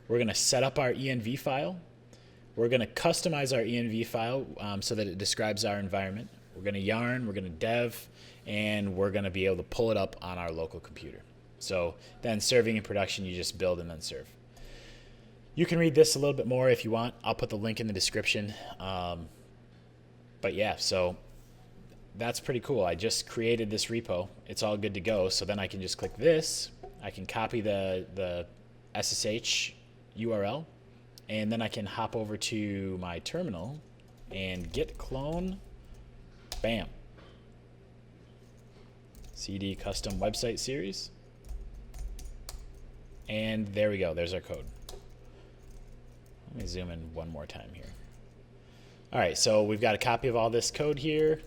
S1: We're going to set up our env file. We're going to customize our env file so that it describes our environment. We're going to yarn, we're going to dev, and we're going to be able to pull it up on our local computer. So then serving in production, you just build and then serve. You can read this a little bit more if you want. I'll put the link in the description. But yeah, so that's pretty cool. I just created this repo. It's all good to go. So then I can just click this. I can copy the SSH URL. And then I can hop over to my terminal and git clone, bam. CD custom website series. And there we go, there's our code. Let me zoom in one more time here. All right, so we've got a copy of all this code here.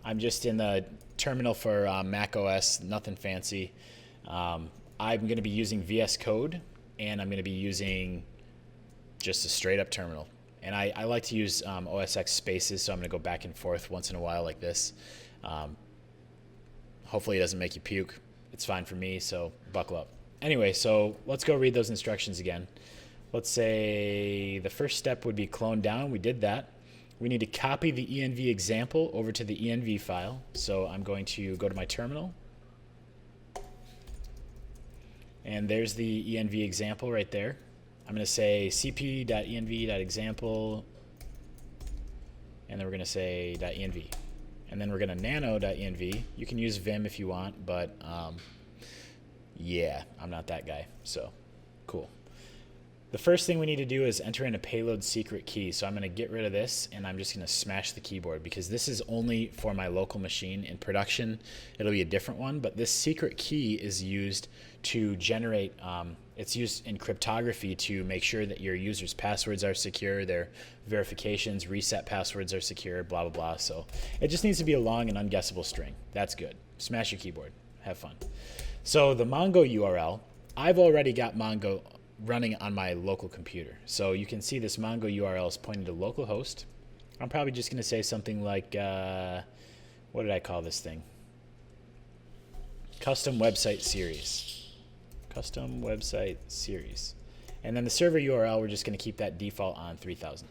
S1: I'm just in the terminal for Mac OS, nothing fancy. I'm gonna be using VS Code, and I'm gonna be using just a straight up terminal. And I like to use OS X spaces, so I'm going to go back and forth once in a while like this. Hopefully it doesn't make you puke. It's fine for me, so buckle up. Anyway, so let's go read those instructions again. Let's say the first step would be clone down. We did that. We need to copy the env example over to the env file. So I'm going to go to my terminal. And there's the env example right there. I'm going to say cp.env.example, and then we're going to say .env. And then we're going to nano.env. You can use Vim if you want, but yeah, I'm not that guy, so cool. The first thing we need to do is enter in a payload secret key. So I'm going to get rid of this, and I'm just going to smash the keyboard because this is only for my local machine. In production, it'll be a different one, but this secret key is used to generate, it's used in cryptography to make sure that your users' passwords are secure, their verifications, reset passwords are secure, blah, blah, blah. So it just needs to be a long and unguessable string. That's good. Smash your keyboard. Have fun. So the Mongo URL, I've already got Mongo running on my local computer. So you can see this Mongo URL is pointing to localhost. I'm probably just going to say something like, what did I call this thing? Custom website series. Custom website series. And then the server URL, we're just going to keep that default on 3000.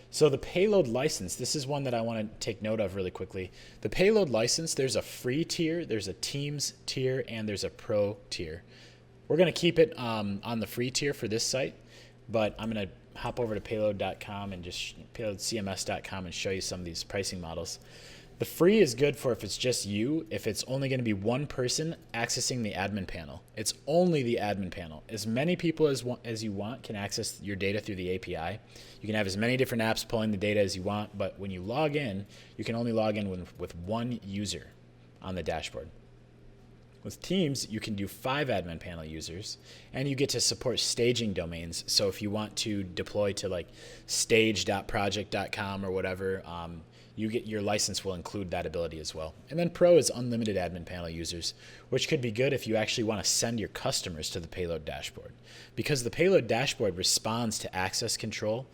S1: So the payload license, this is one that I want to take note of really quickly. The payload license, there's a free tier, there's a Teams tier, and there's a pro tier. We're going to keep it on the free tier for this site, but I'm going to hop over to payload.com and just payloadcms.com and show you some of these pricing models. The free is good for if it's just you, if it's only going to be one person accessing the admin panel. It's only the admin panel. As many people as you want can access your data through the API. You can have as many different apps pulling the data as you want, but when you log in, you can only log in with one user on the dashboard. With Teams, you can do 5 admin panel users, and you get to support staging domains. So if you want to deploy to like stage.project.com or whatever, your license will include that ability as well. And then Pro is unlimited admin panel users, which could be good if you actually want to send your customers to the payload dashboard. Because the payload dashboard responds to access control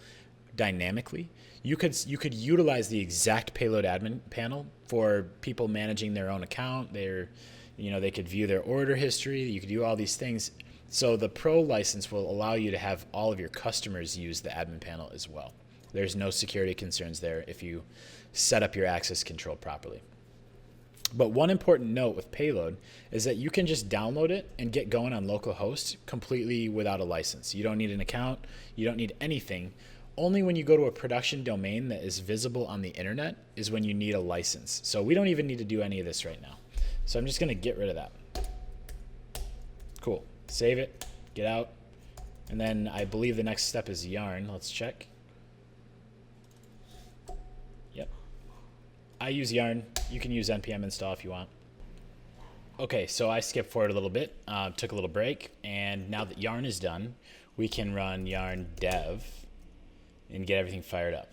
S1: dynamically, you could utilize the exact payload admin panel for people managing their own account. They could view their order history. You could do all these things. So the Pro license will allow you to have all of your customers use the admin panel as well. There's no security concerns there if you set up your access control properly. But one important note with Payload is that you can just download it and get going on localhost completely without a license. You don't need an account. You don't need anything. Only when you go to a production domain that is visible on the internet is when you need a license. So we don't even need to do any of this right now. So I'm just going to get rid of that. Cool. Save it. Get out. And then I believe the next step is Yarn. Let's check. Yep. I use Yarn. You can use npm install if you want. Okay, so I skipped forward a little bit, took a little break, and now that Yarn is done, we can run yarn dev and get everything fired up.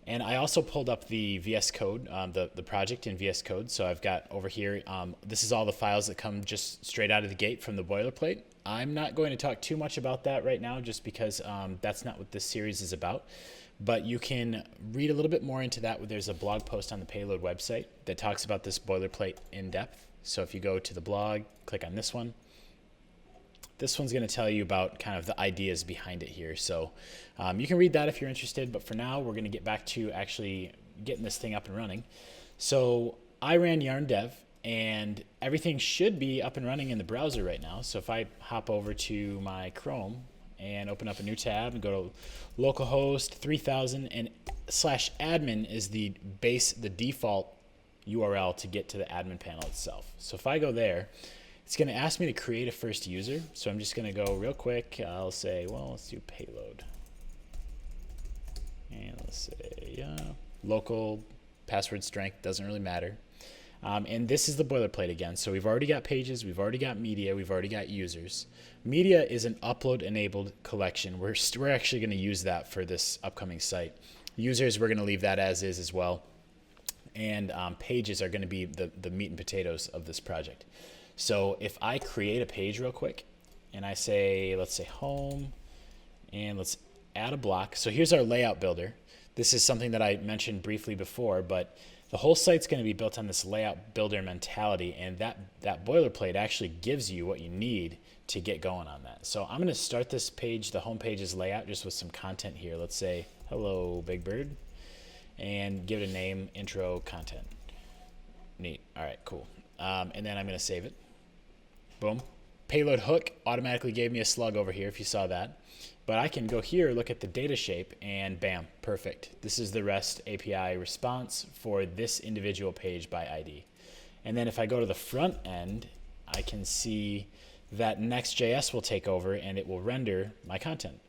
S1: And I also pulled up the VS Code, the project in VS Code. So I've got over here, this is all the files that come just straight out of the gate from the boilerplate. I'm not going to talk too much about that right now just because that's not what this series is about. But you can read a little bit more into that. There's a blog post on the Payload website that talks about this boilerplate in depth. So if you go to the blog, click on this one. This one's going to tell you about kind of the ideas behind it here. So you can read that if you're interested, but for now, we're going to get back to actually getting this thing up and running. So I ran yarn dev, and everything should be up and running in the browser right now. So if I hop over to my Chrome and open up a new tab and go to localhost 3000 and /admin is the default URL to get to the admin panel itself. So if I go there, it's going to ask me to create a first user. So I'm just going to go real quick. I'll say, well, let's do payload. And let's say local password strength, doesn't really matter. And this is the boilerplate again. So we've already got pages, we've already got media, we've already got users. Media is an upload-enabled collection. We're actually going to use that for this upcoming site. Users, we're going to leave that as well. And pages are going to be the meat and potatoes of this project. So if I create a page real quick and I say, let's say home, and let's add a block. So here's our layout builder. This is something that I mentioned briefly before, but the whole site's going to be built on this layout builder mentality, and that boilerplate actually gives you what you need to get going on that. So I'm going to start this page, the home page's layout, just with some content here. Let's say, hello, Big Bird, and give it a name, intro content. Neat. All right, cool. And then I'm going to save it. Boom. Payload hook automatically gave me a slug over here if you saw that. But I can go here, look at the data shape, and bam, perfect. This is the REST API response for this individual page by ID. And then if I go to the front end, I can see that Next.js will take over and it will render my content.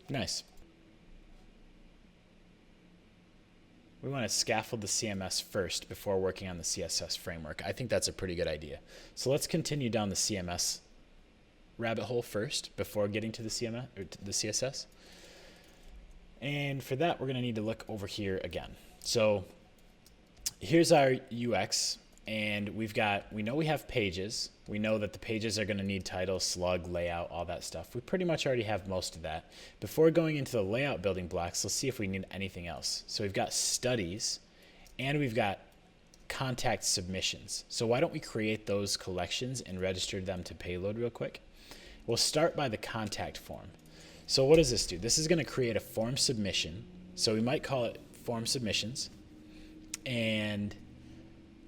S1: Nice. We want to scaffold the CMS first before working on the CSS framework. I think that's a pretty good idea. So let's continue down the CMS rabbit hole first before getting to the CMS or to the CSS. And for that, we're going to need to look over here again. So here's our UX, and we know we have pages. We know that the pages are going to need title, slug, layout, all that stuff. We pretty much already have most of that. Before going into the layout building blocks, let's see if we need anything else. So we've got studies, and we've got contact submissions. So why don't we create those collections and register them to Payload real quick? We'll start by the contact form. So what does this do? This is going to create a form submission. So we might call it form submissions. And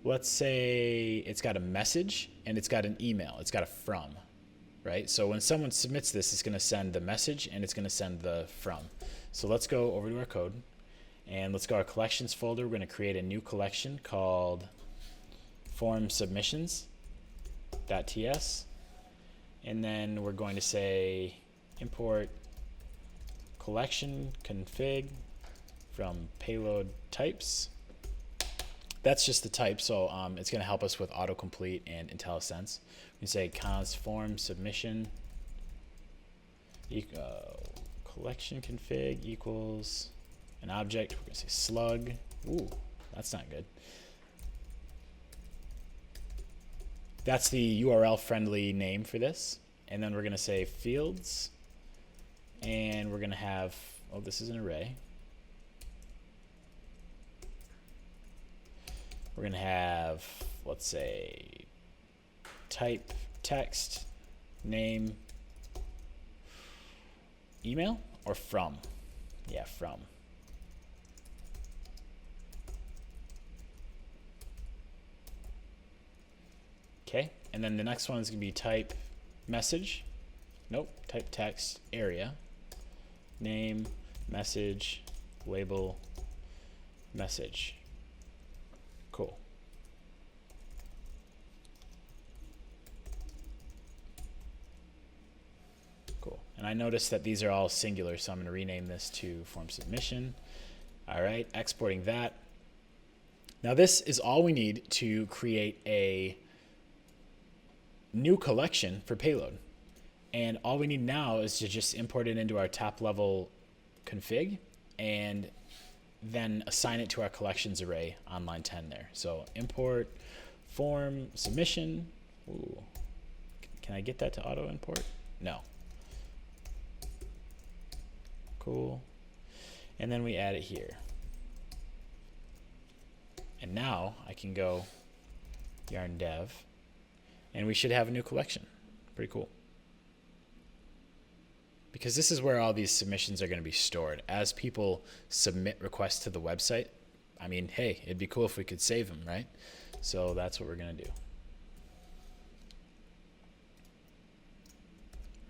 S1: let's say it's got a message and it's got an email. It's got a from, right? So when someone submits this, it's going to send the message and it's going to send the from. So let's go over to our code And let's go to our collections folder. We're going to create a new collection called form submissions.ts. And then we're going to say import collection config from payload types. That's just the type, so it's going to help us with autocomplete and IntelliSense. We say const form submission collection config equals an object. We're going to say slug. Ooh, that's not good. That's the URL friendly name for this. And then we're going to say fields. And we're going to have, oh, this is an array. We're going to have, let's say, type text, name, email, or from. Yeah, from. Okay, and then the next one is going to be type message. Nope, type text area, name, message, label, message. Cool. Cool. And I noticed that these are all singular, so I'm going to rename this to form submission. All right, exporting that. Now this is all we need to create a new collection for payload. And all we need now is to just import it into our top level config and then assign it to our collections array on line 10 there. So import form submission. Ooh. Can I get that to auto import? No. Cool. And then we add it here. And now I can go yarn dev and we should have a new collection. Pretty cool. Because this is where all these submissions are going to be stored. As people submit requests to the website, I mean, hey, it'd be cool if we could save them, right? So that's what we're going to do.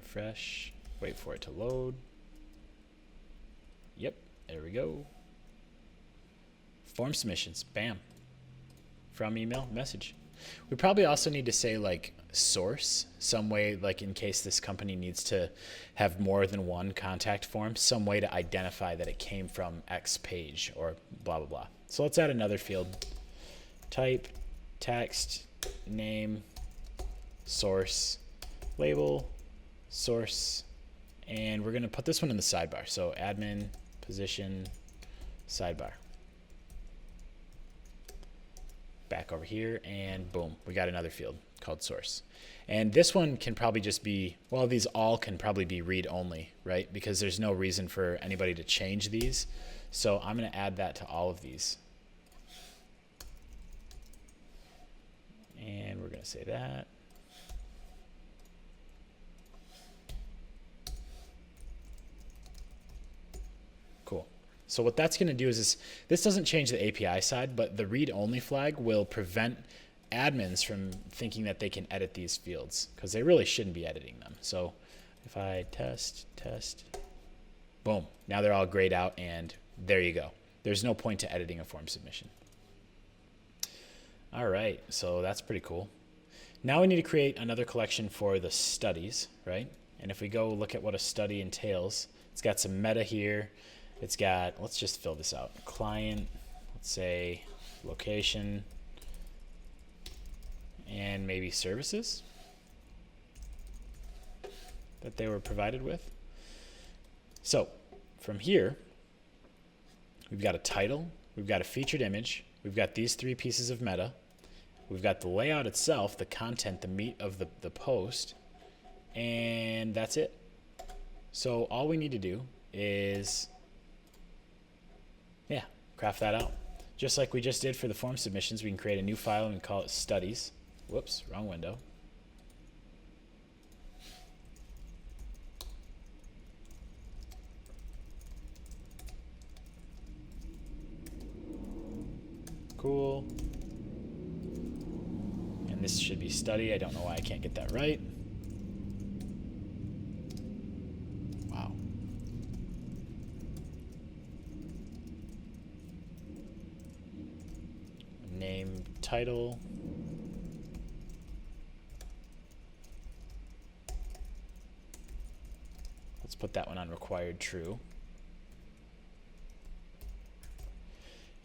S1: Refresh, wait for it to load. Yep, there we go. Form submissions, bam. From email, message. We probably also need to say like source, some way, like in case this company needs to have more than one contact form, some way to identify that it came from X page or blah, blah, blah. So let's add another field. Type, text, name, source, label, source, and we're going to put this one in the sidebar. So admin, position, sidebar. Back over here, and boom, we got another field called source. And this one can probably just be, well, these all can probably be read only, right? Because there's no reason for anybody to change these. So I'm going to add that to all of these. And we're going to say that. Cool. So what that's going to do is this doesn't change the API side, but the read-only flag will prevent admins from thinking that they can edit these fields because they really shouldn't be editing them. So if I test, boom, now they're all grayed out, and there you go. There's no point to editing a form submission. All right, so that's pretty cool. Now we need to create another collection for the studies, right? And if we go look at what a study entails, it's got some meta here. It's got, let's just fill this out. Client, let's say location, and maybe services that they were provided with. So from here, we've got a title, we've got a featured image, we've got these three pieces of meta, we've got the layout itself, the content, the meat of the post, and that's it. So all we need to do is craft that out. Just like we just did for the form submissions, we can create a new file and call it studies. Whoops, wrong window. Cool. And this should be study. I don't know why I can't get that right. title. Let's put that one on required true.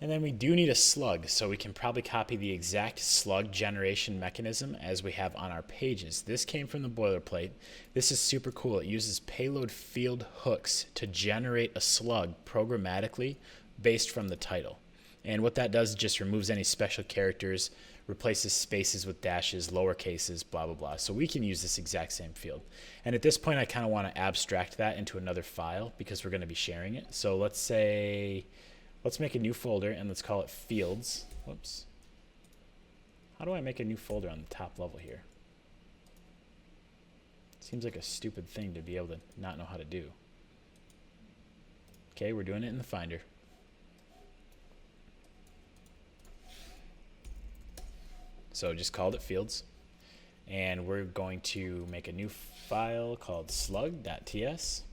S1: And then we do need a slug, so we can probably copy the exact slug generation mechanism as we have on our pages. This came from the boilerplate. This is super cool. It uses payload field hooks to generate a slug programmatically based from the title. And what that does is just removes any special characters, replaces spaces with dashes, lower cases, blah, blah, blah. So we can use this exact same field. And at this point, I kind of want to abstract that into another file because we're going to be sharing it. So let's say, let's make a new folder and let's call it fields. Whoops. How do I make a new folder on the top level here? Seems like a stupid thing to be able to not know how to do. Okay, we're doing it in the Finder. So just called it fields. And we're going to make a new file called slug.ts.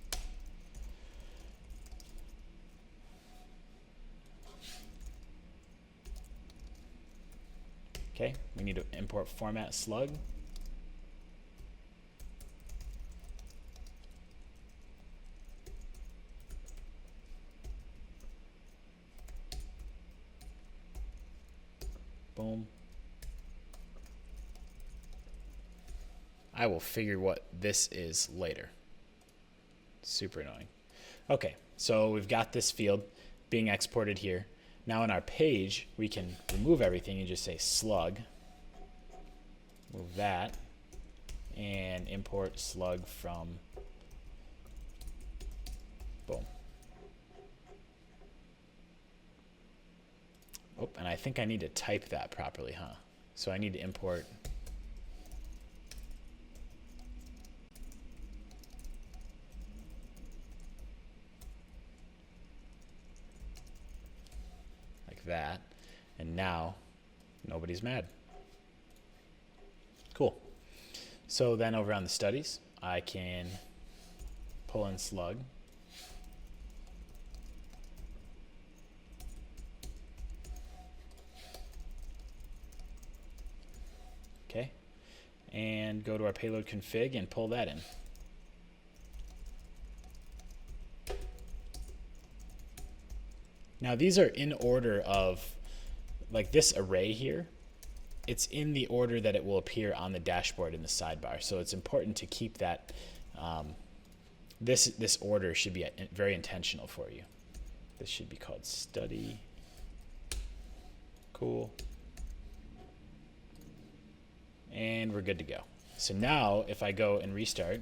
S1: Okay, we need to import format slug. Boom. I will figure what this is later. Super annoying. Okay, so we've got this field being exported here. Now in our page, we can remove everything and just say slug. Move that and import slug from, boom. Oh, and I think I need to type that properly, huh? So I need to import like that, and now nobody's mad. Cool. So then over on the studies, I can pull in slug. Okay. And go to our payload config and pull that in. Now these are in order of, like this array here, it's in the order that it will appear on the dashboard in the sidebar. So it's important to keep that, this order should be very intentional for you. This should be called study. Cool. And we're good to go. So now if I go and restart,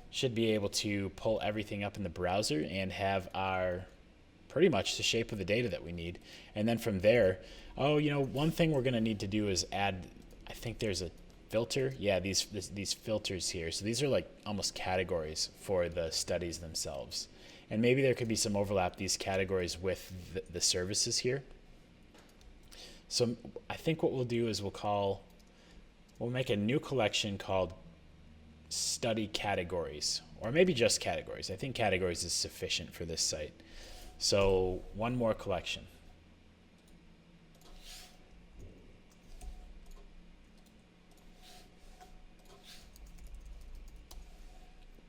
S1: should be able to pull everything up in the browser and have our pretty much the shape of the data that we need. And then from there, oh, you know, one thing we're going to need to do is add, I think there's a filter. Yeah, these filters here. So these are like almost categories for the studies themselves. And maybe there could be some overlap, these categories with the services here. So I think what we'll do is we'll make a new collection called study categories, or maybe just categories. I think categories is sufficient for this site. So one more collection.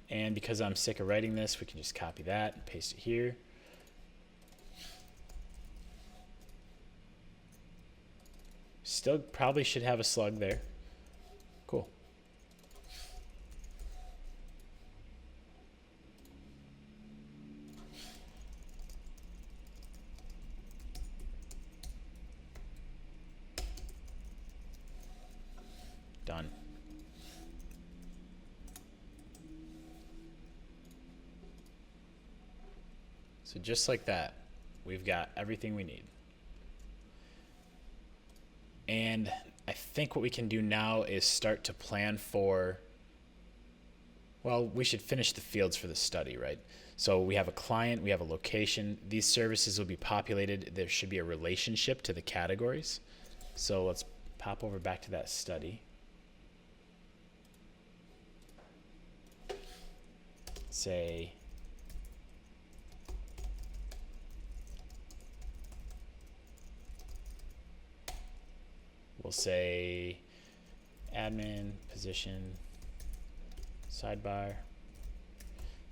S1: And because I'm sick of writing this, we can just copy that and paste it here. Still probably should have a slug there. Cool. Done. So just like that, we've got everything we need. And I think what we can do now is start to plan for, well, we should finish the fields for the study, right? So we have a client, we have a location. These services will be populated. There should be a relationship to the categories. So let's pop over back to that study. Say We'll say admin, position, sidebar.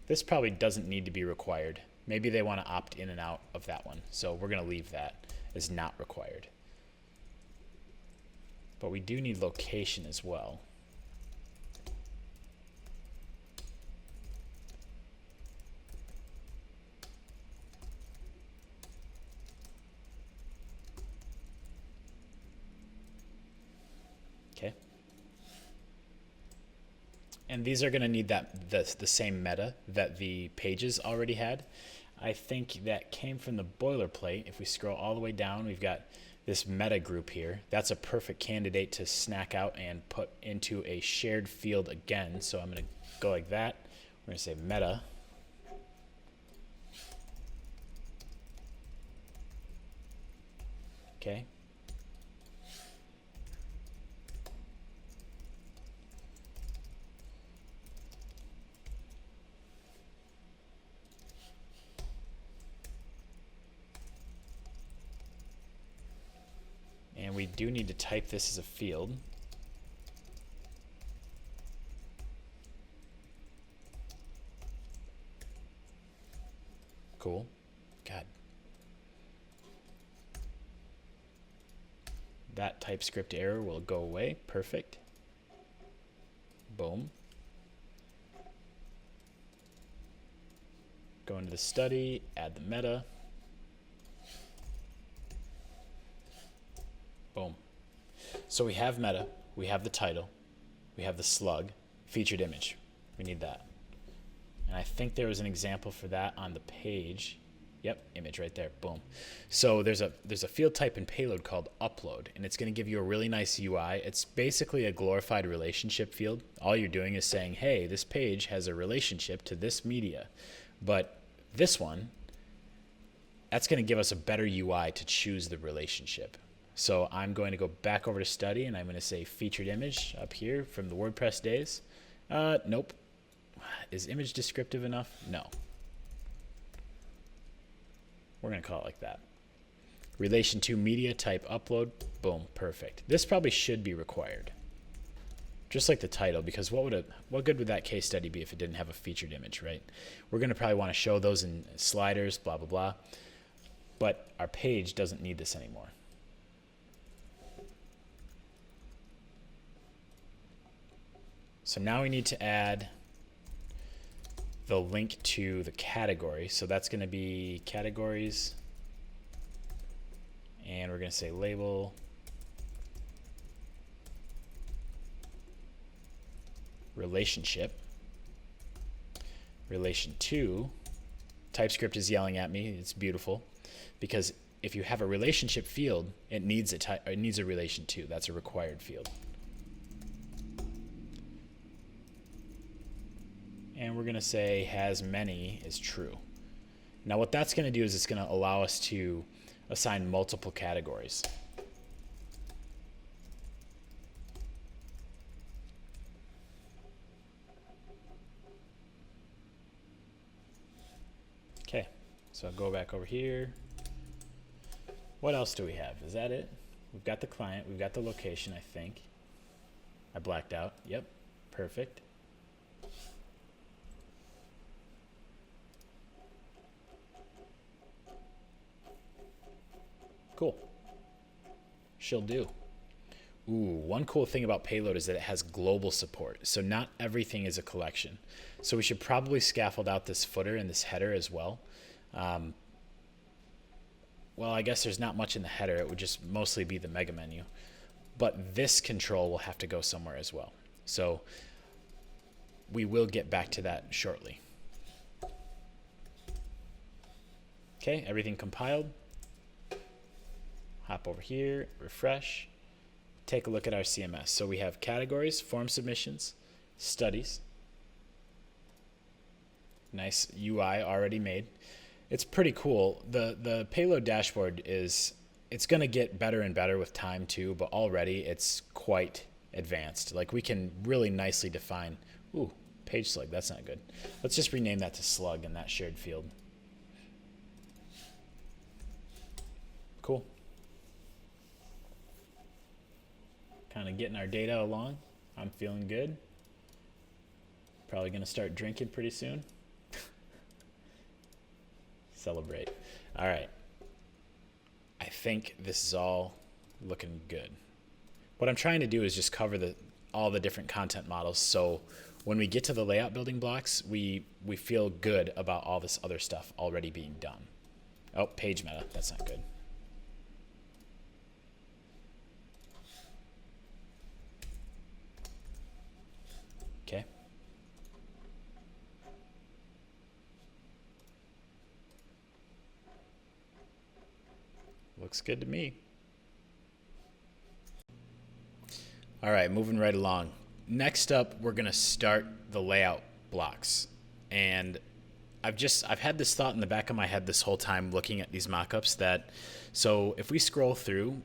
S1: This probably doesn't need to be required. Maybe they want to opt in and out of that one. So we're going to leave that as not required. But we do need location as well. Okay. And these are going to need the same meta that the pages already had. I think that came from the boilerplate. If we scroll all the way down, we've got this meta group here. That's a perfect candidate to snack out and put into a shared field again. So I'm going to go like that. We're going to say meta. Okay. And we do need to type this as a field. Cool. God. That TypeScript error will go away. Perfect. Boom. Go into the study, add the meta. Boom. So we have meta, we have the title, we have the slug, featured image. We need that. And I think there was an example for that on the page. Yep, image right there. Boom. So there's a field type in Payload called upload, and it's going to give you a really nice UI. It's basically a glorified relationship field. All you're doing is saying, hey, this page has a relationship to this media. But this one, that's going to give us a better UI to choose the relationship. So I'm going to go back over to study, and I'm going to say featured image up here from the WordPress days. Nope. Is image descriptive enough? No. We're going to call it like that. Relation to media type upload. Boom. Perfect. This probably should be required. Just like the title, because what good would that case study be if it didn't have a featured image, right? We're going to probably want to show those in sliders, blah, blah, blah. But our page doesn't need this anymore. So now we need to add the link to the category. So that's going to be categories. And we're going to say label. Relationship. Relation to. TypeScript is yelling at me. It's beautiful. Because if you have a relationship field, it needs a relation to. That's a required field. And we're going to say has many is true. Now what that's going to do is it's going to allow us to assign multiple categories. Okay, so I'll go back over here. What else do we have? Is that it? We've got the client, we've got the location, I think. I blacked out. Yep, perfect. Cool. She'll do. Ooh, one cool thing about Payload is that it has global support. So not everything is a collection. So we should probably scaffold out this footer and this header as well. Well, I guess there's not much in the header. It would just mostly be the mega menu. But this control will have to go somewhere as well. So we will get back to that shortly. Okay, everything compiled. Hop over here, refresh, take a look at our CMS. So we have categories, form submissions, studies. Nice UI already made. It's pretty cool. The Payload dashboard it's going to get better and better with time too, but already it's quite advanced. Like we can really nicely define, ooh, page slug, that's not good. Let's just rename that to slug in that shared field. Cool. kind of getting our data along. I'm feeling good. Probably going to start drinking pretty soon. Celebrate. All right. I think this is all looking good. What I'm trying to do is just cover all the different content models, so when we get to the layout building blocks, we feel good about all this other stuff already being done. Oh, page meta. That's not good. Okay. Looks good to me. All right, moving right along. Next up, we're gonna start the layout blocks. And I've had this thought in the back of my head this whole time looking at these mockups that, so if we scroll through,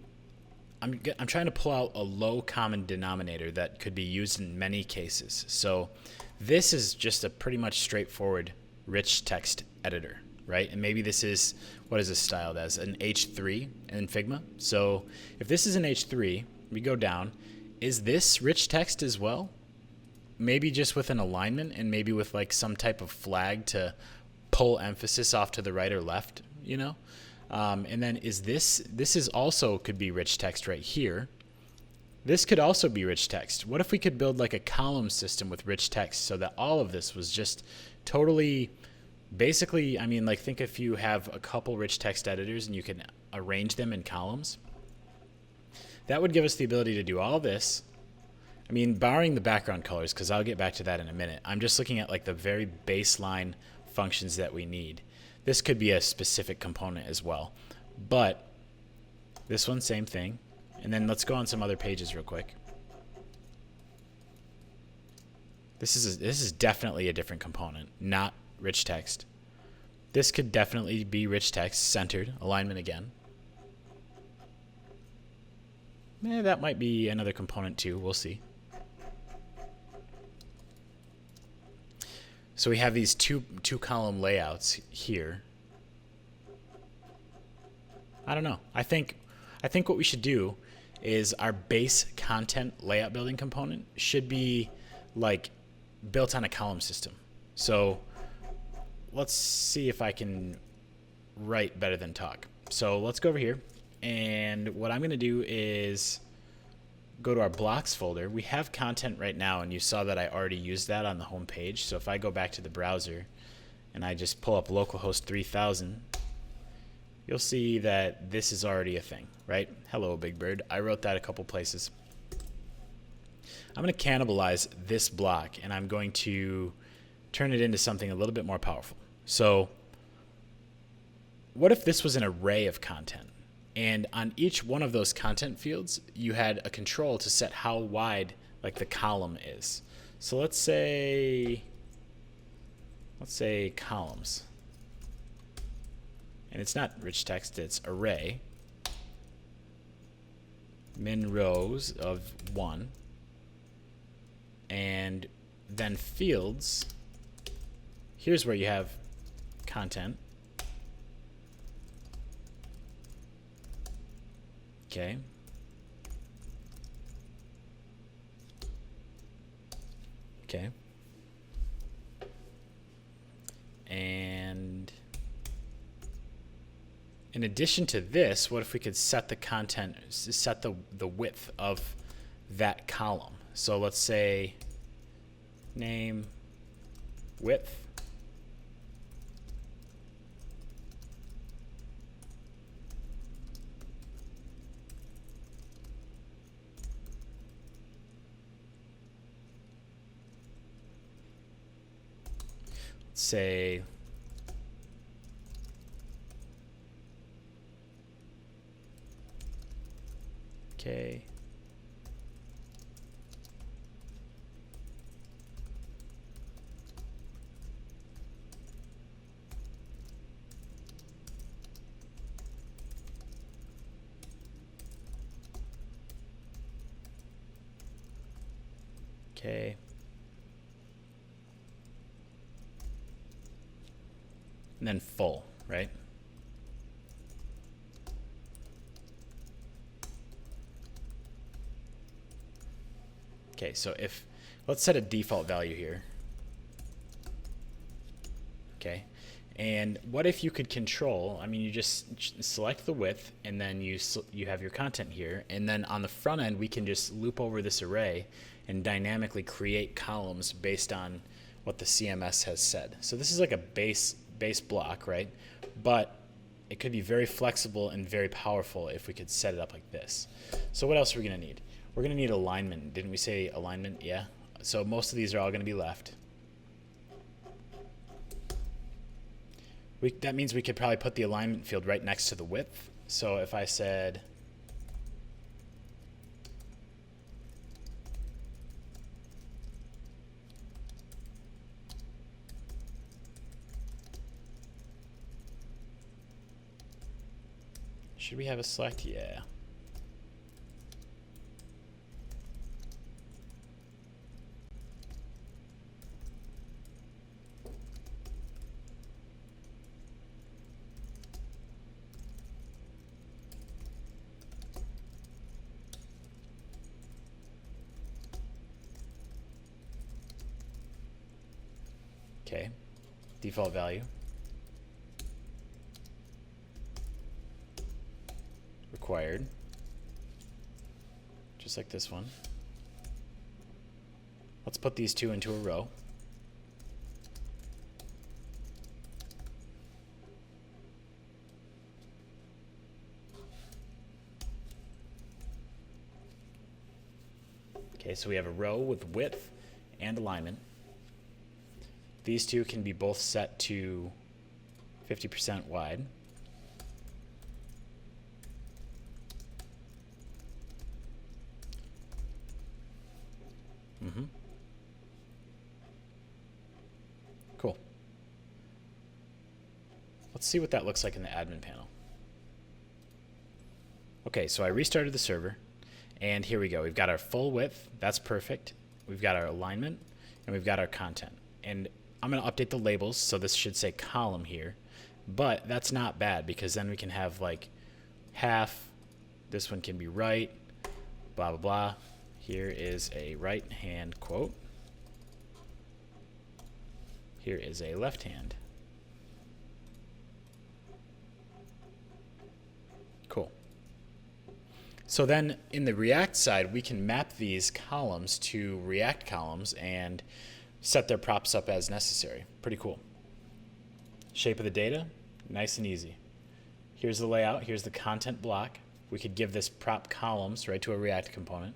S1: I'm trying to pull out a low common denominator that could be used in many cases. So this is just a pretty much straightforward rich text editor, right? And maybe this is, what is this styled as? An H3 in Figma. So if this is an H3, we go down, is this rich text as well? Maybe just with an alignment and maybe with like some type of flag to pull emphasis off to the right or left, you know? And then this is also could be rich text right here. This could also be rich text. What if we could build like a column system with rich text so that all of this was just totally, basically, I mean, like think if you have a couple rich text editors and you can arrange them in columns. That would give us the ability to do all this. I mean, barring the background colors, because I'll get back to that in a minute. I'm just looking at like the very baseline functions that we need. This could be a specific component as well. But this one, same thing. And then let's go on some other pages real quick. This is definitely a different component, not rich text. This could definitely be rich text, centered, alignment again. That might be another component too, we'll see. So we have these two column layouts here. I don't know. I think what we should do is our base content layout building component should be like built on a column system. So let's see if I can write better than talk. So let's go over here, and what I'm going to do is go to our blocks folder. We have content right now, and you saw that I already used that on the home page. So if I go back to the browser and I just pull up localhost 3000, you'll see that this is already a thing, right? Hello, Big Bird. I wrote that a couple places. I'm going to cannibalize this block, and I'm going to turn it into something a little bit more powerful. So what if this was an array of content? And on each one of those content fields, you had a control to set how wide like the column is. So let's say columns. And it's not rich text, it's array. Min rows of 1. And then fields. Here's where you have content. Okay. Okay. And in addition to this, what if we could set the content, set the width of that column? So let's say name width. Say okay. Okay. And then full, right? Okay, so if, let's set a default value here. Okay, and what if you could control, I mean, you just select the width, and then you have your content here, and then on the front end, we can just loop over this array and dynamically create columns based on what the CMS has said. So this is like a base block, right? But it could be very flexible and very powerful if we could set it up like this. So what else are we going to need? We're going to need alignment. Didn't we say alignment? Yeah. So most of these are all going to be left. That means we could probably put the alignment field right next to the width. So if I said should we have a select? Yeah. Okay, default value. Required. Just like this one. Let's put these two into a row. Okay, so we have a row with width and alignment. These two can be both set to 50% wide. Cool. Let's see what that looks like in the admin panel. Okay, so I restarted the server, and here we go. We've got our full width. That's perfect. We've got our alignment, and we've got our content. And I'm going to update the labels, so this should say column here. But that's not bad, because then we can have like half. This one can be right, blah, blah, blah. Here is a right hand quote. Here is a left hand. Cool. So then in the React side, we can map these columns to React columns and set their props up as necessary. Pretty cool. Shape of the data, nice and easy. Here's the layout. Here's the content block. We could give this prop columns right to a React component.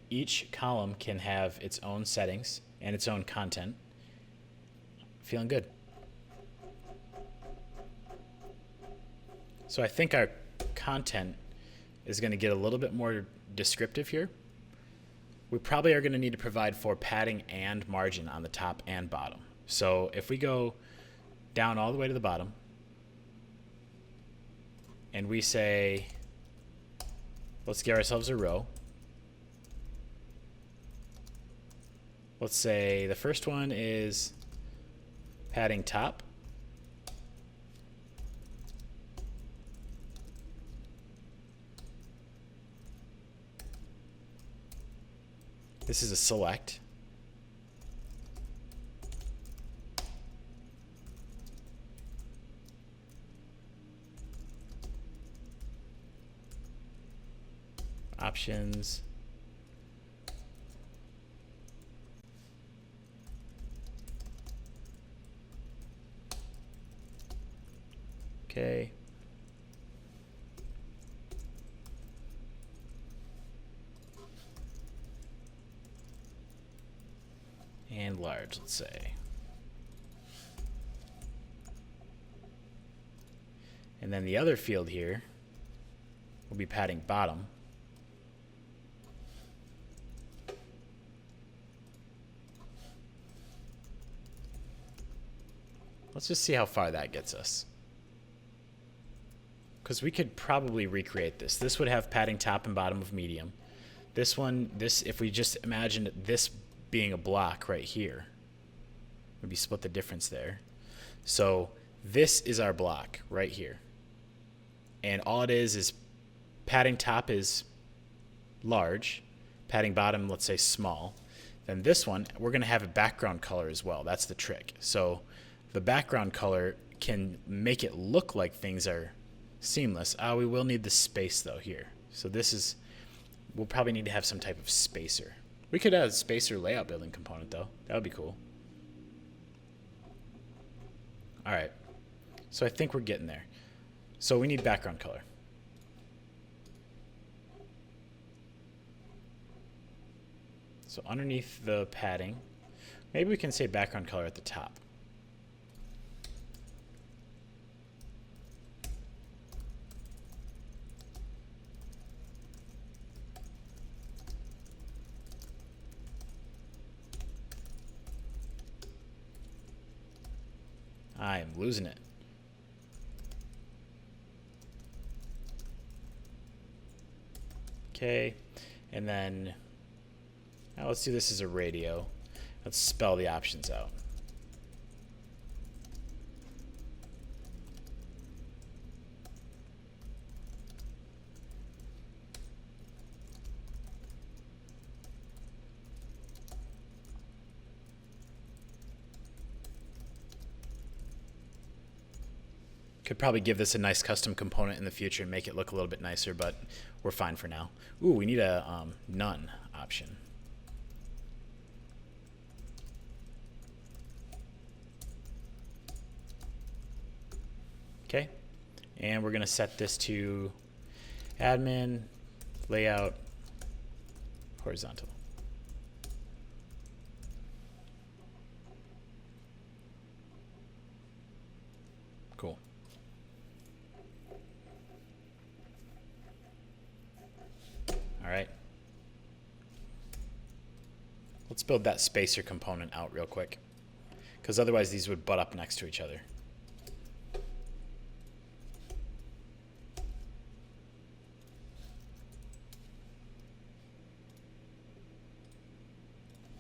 S1: Each column can have its own settings and its own content. Feeling good. So I think our content is going to get a little bit more descriptive here. We probably are going to need to provide for padding and margin on the top and bottom. So if we go down all the way to the bottom and we say, let's give ourselves a row. Let's say the first one is padding top. This is a select. Options. Okay. And large, let's say. And then the other field here will be padding bottom. Let's just see how far that gets us. Because we could probably recreate this. This would have padding top and bottom of medium. This one, if we just imagined this being a block right here, maybe split the difference there. So this is our block right here. And all it is padding top is large, padding bottom, let's say small. Then this one, we're going to have a background color as well. That's the trick. So the background color can make it look like things are seamless. We will need the space though here. So this is, we'll probably need to have some type of spacer. We could add a spacer layout building component though. That would be cool. All right. So I think we're getting there. So we need background color. So underneath the padding, maybe we can say background color at the top. I am losing it. Okay, and then now let's do this as a radio. Let's spell the options out. Could probably give this a nice custom component in the future and make it look a little bit nicer, but we're fine for now. Ooh, we need a none option. Okay, and we're gonna set this to admin, layout, horizontal. Cool. All right. Let's build that spacer component out real quick, because otherwise these would butt up next to each other.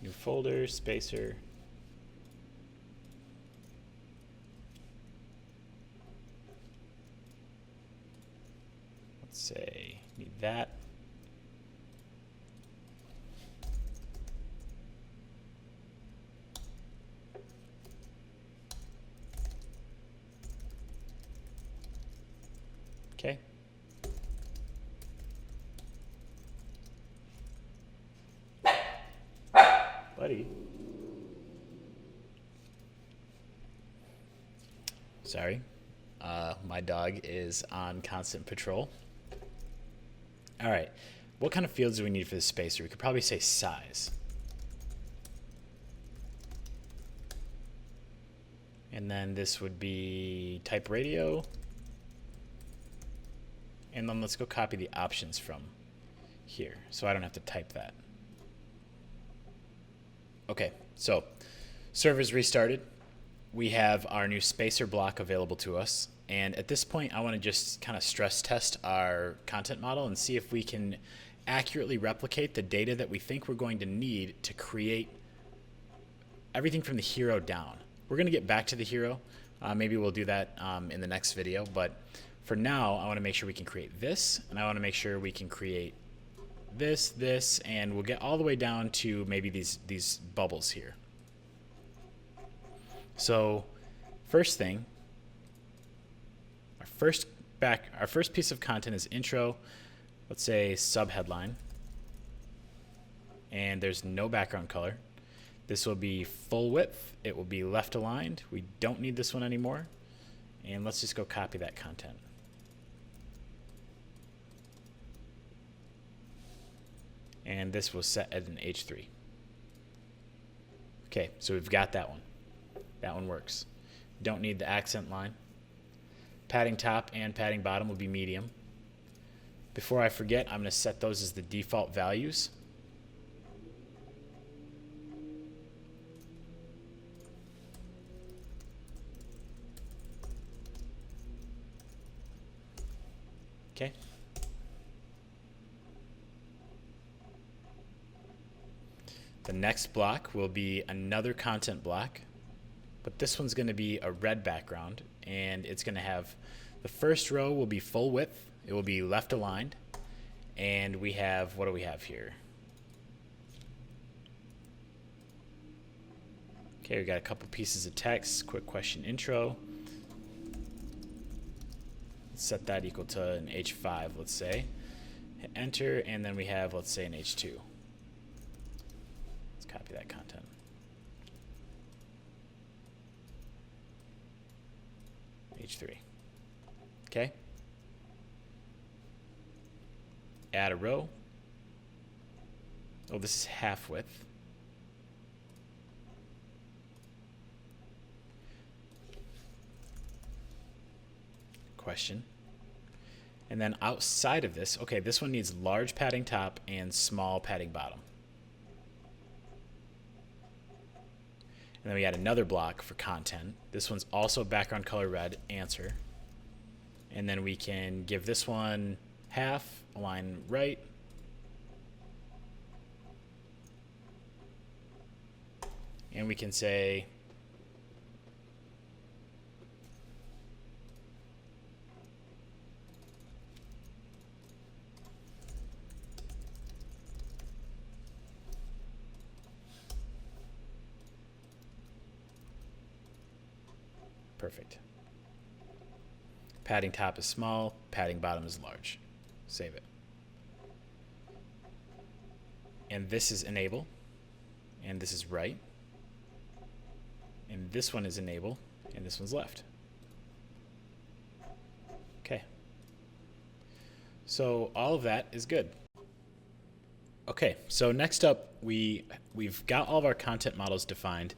S1: New folder, spacer. Let's say need that. Okay. Buddy. Sorry. My dog is on constant patrol. All right. What kind of fields do we need for this spacer? We could probably say size. And then this would be type radio. And then let's go copy the options from here so I don't have to type that. Okay, so server's restarted. We have our new spacer block available to us. And at this point, I want to just kind of stress test our content model and see if we can accurately replicate the data that we think we're going to need to create everything from the hero down. We're going to get back to the hero. Maybe we'll do that in the next video. But for now, I want to make sure we can create this. And I want to make sure we can create this, and we'll get all the way down to maybe these bubbles here. So first thing, our first piece of content is intro. Let's say subheadline, and there's no background color. This will be full width. It will be left aligned. We don't need this one anymore. And let's just go copy that content. And this was set at an H3. Okay, so we've got that one. That one works. Don't need the accent line. Padding top and padding bottom will be medium. Before I forget, I'm going to set those as the default values. Okay. The next block will be another content block, but this one's going to be a red background, and it's going to have, the first row will be full width, it will be left aligned, and we have, what do we have here? Okay, we got a couple pieces of text, quick question intro. Let's set that equal to an H5, let's say. Hit enter, and then we have, let's say, an H2. Let's copy that content. H3. Okay. Add a row. Oh, this is half width. Question. And then outside of this, okay, this one needs large padding top and small padding bottom. And then we add another block for content. This one's also background color red, answer. And then we can give this one half, align right. And we can say perfect. Padding top is small, padding bottom is large. Save it. And this is enable, and this is right. And this one is enable, and this one's left. Okay. So all of that is good. Okay, so next up, we've got all of our content models defined.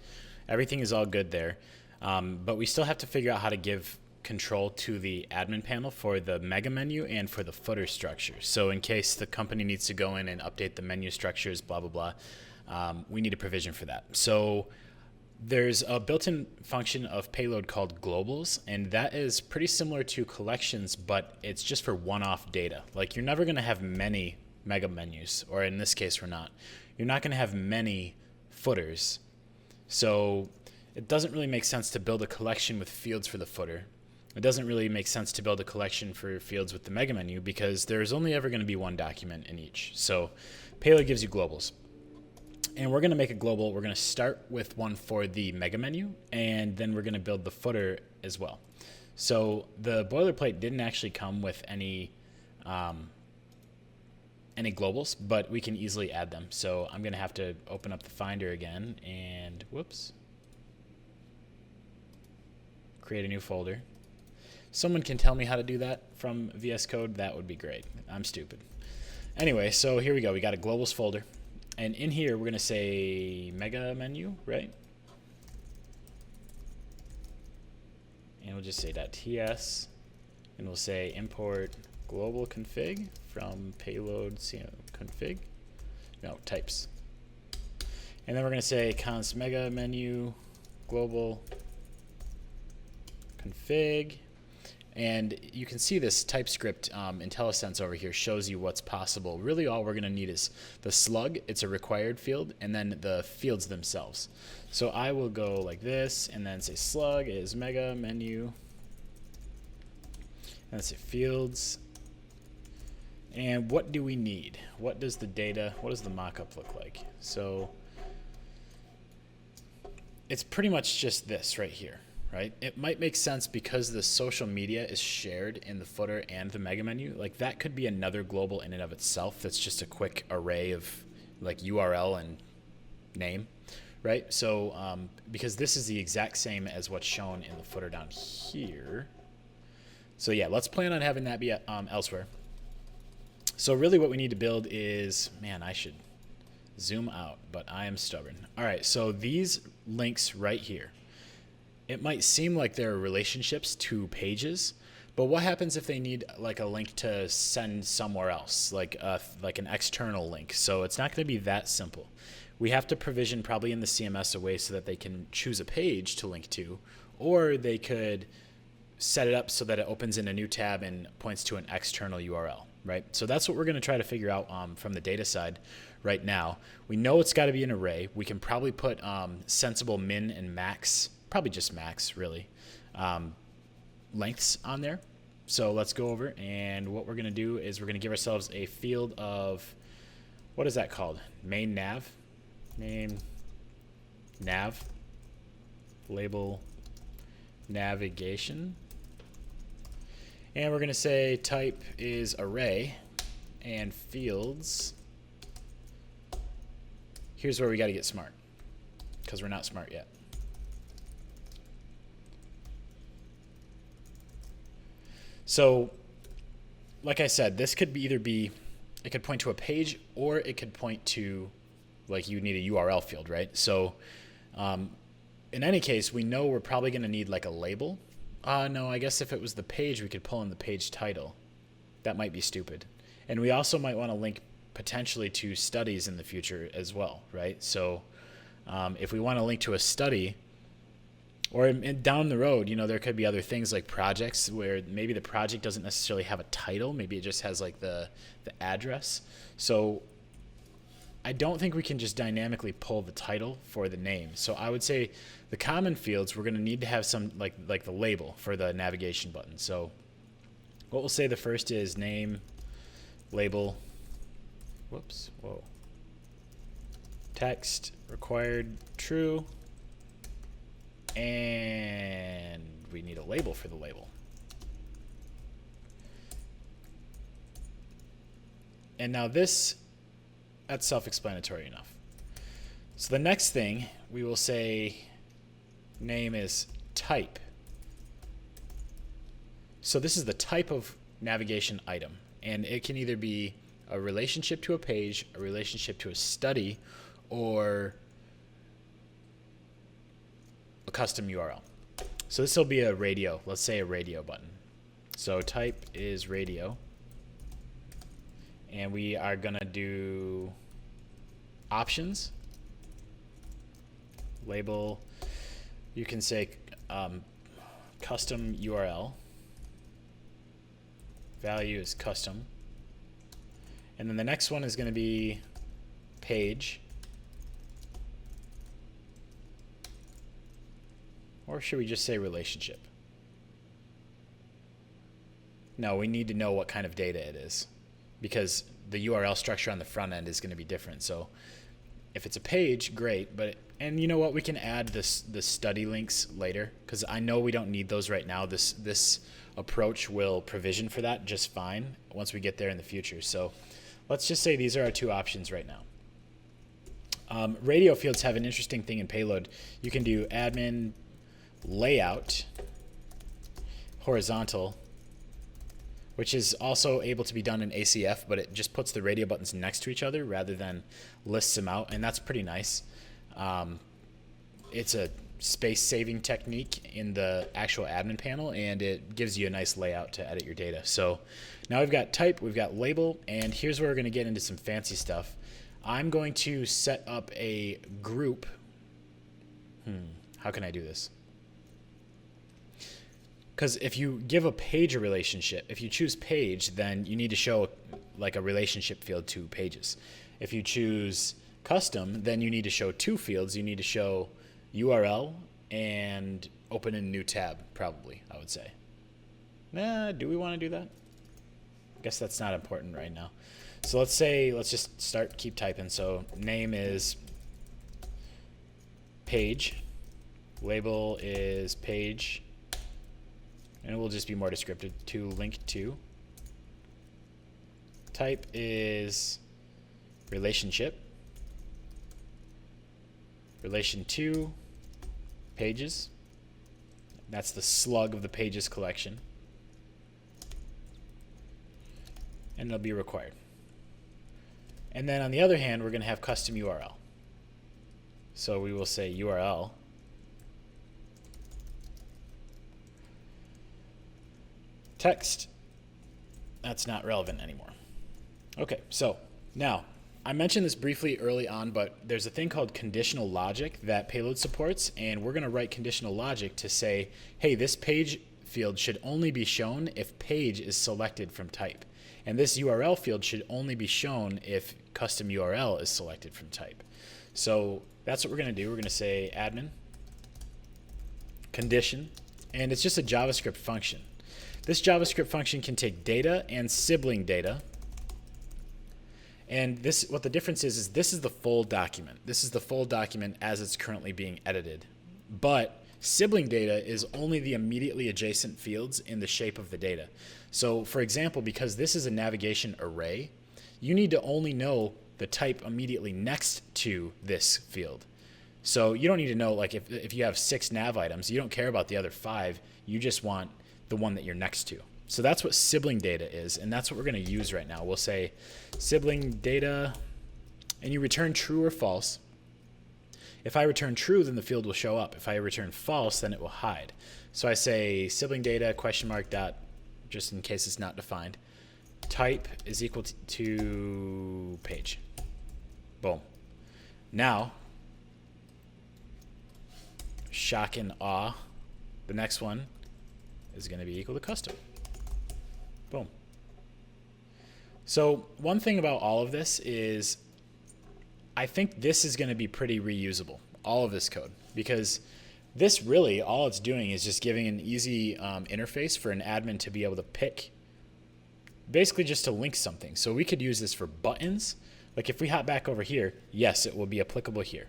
S1: Everything is all good there. But we still have to figure out how to give control to the admin panel for the mega menu and for the footer structure. So in case the company needs to go in and update the menu structures, blah, blah, blah, we need a provision for that. So there's a built-in function of Payload called globals, and that is pretty similar to collections, but it's just for one-off data. Like, you're never going to have many mega menus, or in this case, we're not. You're not going to have many footers. So it doesn't really make sense to build a collection with fields for the footer. It doesn't really make sense to build a collection for fields with the mega menu because there's only ever going to be one document in each. So Payload gives you globals. And we're going to make a global. We're going to start with one for the mega menu, and then we're going to build the footer as well. So the boilerplate didn't actually come with any globals, but we can easily add them. So I'm going to have to open up the Finder again and whoops. Create a new folder. Someone can tell me how to do that from VS Code, that would be great. I'm stupid. Anyway, so here we go. We got a globals folder. And in here, we're going to say mega menu, right? And we'll just say .ts. And we'll say import global config from payload config. No, types. And then we're going to say const mega menu global config. And you can see this TypeScript IntelliSense over here shows you what's possible. Really all we're going to need is the slug, it's a required field, and then the fields themselves. So I will go like this and then say slug is mega menu. And say fields. And what do we need? What does the data, what does the mockup look like? So it's pretty much just this right here. Right? It might make sense because the social media is shared in the footer and the mega menu. Like that could be another global in and of itself. That's just a quick array of like URL and name, right? So because this is the exact same as what's shown in the footer down here. So yeah, let's plan on having that be elsewhere. So really what we need to build is, man, I should zoom out, but I am stubborn. All right, so these links right here. It might seem like there are relationships to pages, but what happens if they need like a link to send somewhere else, like an external link? So it's not going to be that simple. We have to provision probably in the CMS a way so that they can choose a page to link to, or they could set it up so that it opens in a new tab and points to an external URL, right? So that's what we're going to try to figure out from the data side right now. We know it's got to be an array. We can probably put sensible min and max, probably just max really, lengths on there. So let's go over, and what we're going to do is we're going to give ourselves a field of, what is that called? Main nav. label navigation. And we're going to say type is array and fields. Here's where we got to get smart because we're not smart yet. So, like I said, this could either be, it could point to a page or it could point to, like, you need a URL field, right? So, in any case, we know we're probably going to need like a label. No, I guess if it was the page, we could pull in the page title. That might be stupid. And we also might want to link potentially to studies in the future as well, right? So if we want to link to a study, or down the road, you know, there could be other things like projects where maybe the project doesn't necessarily have a title. Maybe it just has like the address. So I don't think we can just dynamically pull the title for the name. So I would say the common fields, we're going to need to have some like the label for the navigation button. So what we'll say the first is name, label, text, required true, and we need a label for the label. And now that's self-explanatory enough. So the next thing we will say name is type. So this is the type of navigation item, and it can either be a relationship to a page, a relationship to a study, or a custom URL. So this will be a radio, let's say a radio button. So type is radio, and we are gonna do options, label, you can say custom URL, value is custom, and then the next one is going to be page, or should we just say relationship? No, we need to know what kind of data it is, because the URL structure on the front end is going to be different. So if it's a page, great, and you know what, we can add the study links later, because I know we don't need those right now. This approach will provision for that just fine once we get there in the future. So let's just say these are our two options right now. Radio fields have an interesting thing in Payload. You can do admin layout horizontal, which is also able to be done in ACF, but it just puts the radio buttons next to each other rather than lists them out, and that's pretty nice. It's a space-saving technique in the actual admin panel, and it gives you a nice layout to edit your data. So now we've got type, we've got label, and here's where we're going to get into some fancy stuff. I'm going to set up a group. How can I do this? Because if you give a page a relationship, if you choose page, then you need to show like a relationship field to pages. If you choose custom, then you need to show two fields. You need to show URL and open a new tab, probably, I would say. Do we want to do that? I guess that's not important right now. So let's just keep typing. So name is page, label is page, and it will just be more descriptive, to link to. Type is relationship, relation to pages. That's the slug of the pages collection. And it'll be required. And then on the other hand, we're going to have custom URL. So we will say URL text. That's not relevant anymore. Okay, so now I mentioned this briefly early on, but there's a thing called conditional logic that Payload supports, and we're going to write conditional logic to say, hey, this page field should only be shown if page is selected from type. And this URL field should only be shown if custom URL is selected from type. So that's what we're going to do. We're going to say admin condition, and it's just a JavaScript function. This JavaScript function can take data and sibling data. And this, what the difference is this is the full document. This is the full document as it's currently being edited. But Sibling data is only the immediately adjacent fields in the shape of the data. So for example, because this is a navigation array, you need to only know the type immediately next to this field. So you don't need to know, like if you have 6 nav items, you don't care about the other 5, you just want the one that you're next to. So that's what sibling data is, and that's what we're going to use right now. We'll say sibling data, and you return true or false. If I return true, then the field will show up. If I return false, then it will hide. So I say sibling data question mark dot, just in case it's not defined, type is equal to page. Boom. Now, shock and awe, the next one is going to be equal to custom. Boom. So one thing about all of this is I think this is going to be pretty reusable, all of this code, because this really, all it's doing is just giving an easy interface for an admin to be able to pick, basically just to link something. So we could use this for buttons. Like if we hop back over here, yes, it will be applicable here.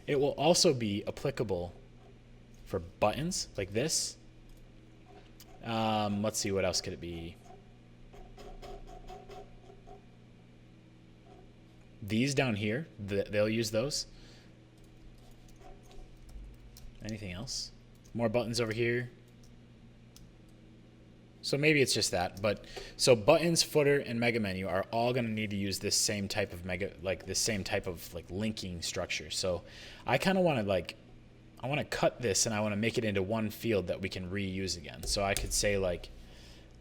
S1: It will also be applicable for buttons like this. Let's see, what else could it be? These down here, they'll use those. Anything else? More buttons over here. So maybe it's just that, but so buttons, footer, and mega menu are all going to need to use this same type of linking structure. So I kind of want to I want to cut this and I want to make it into one field that we can reuse again. So I could say like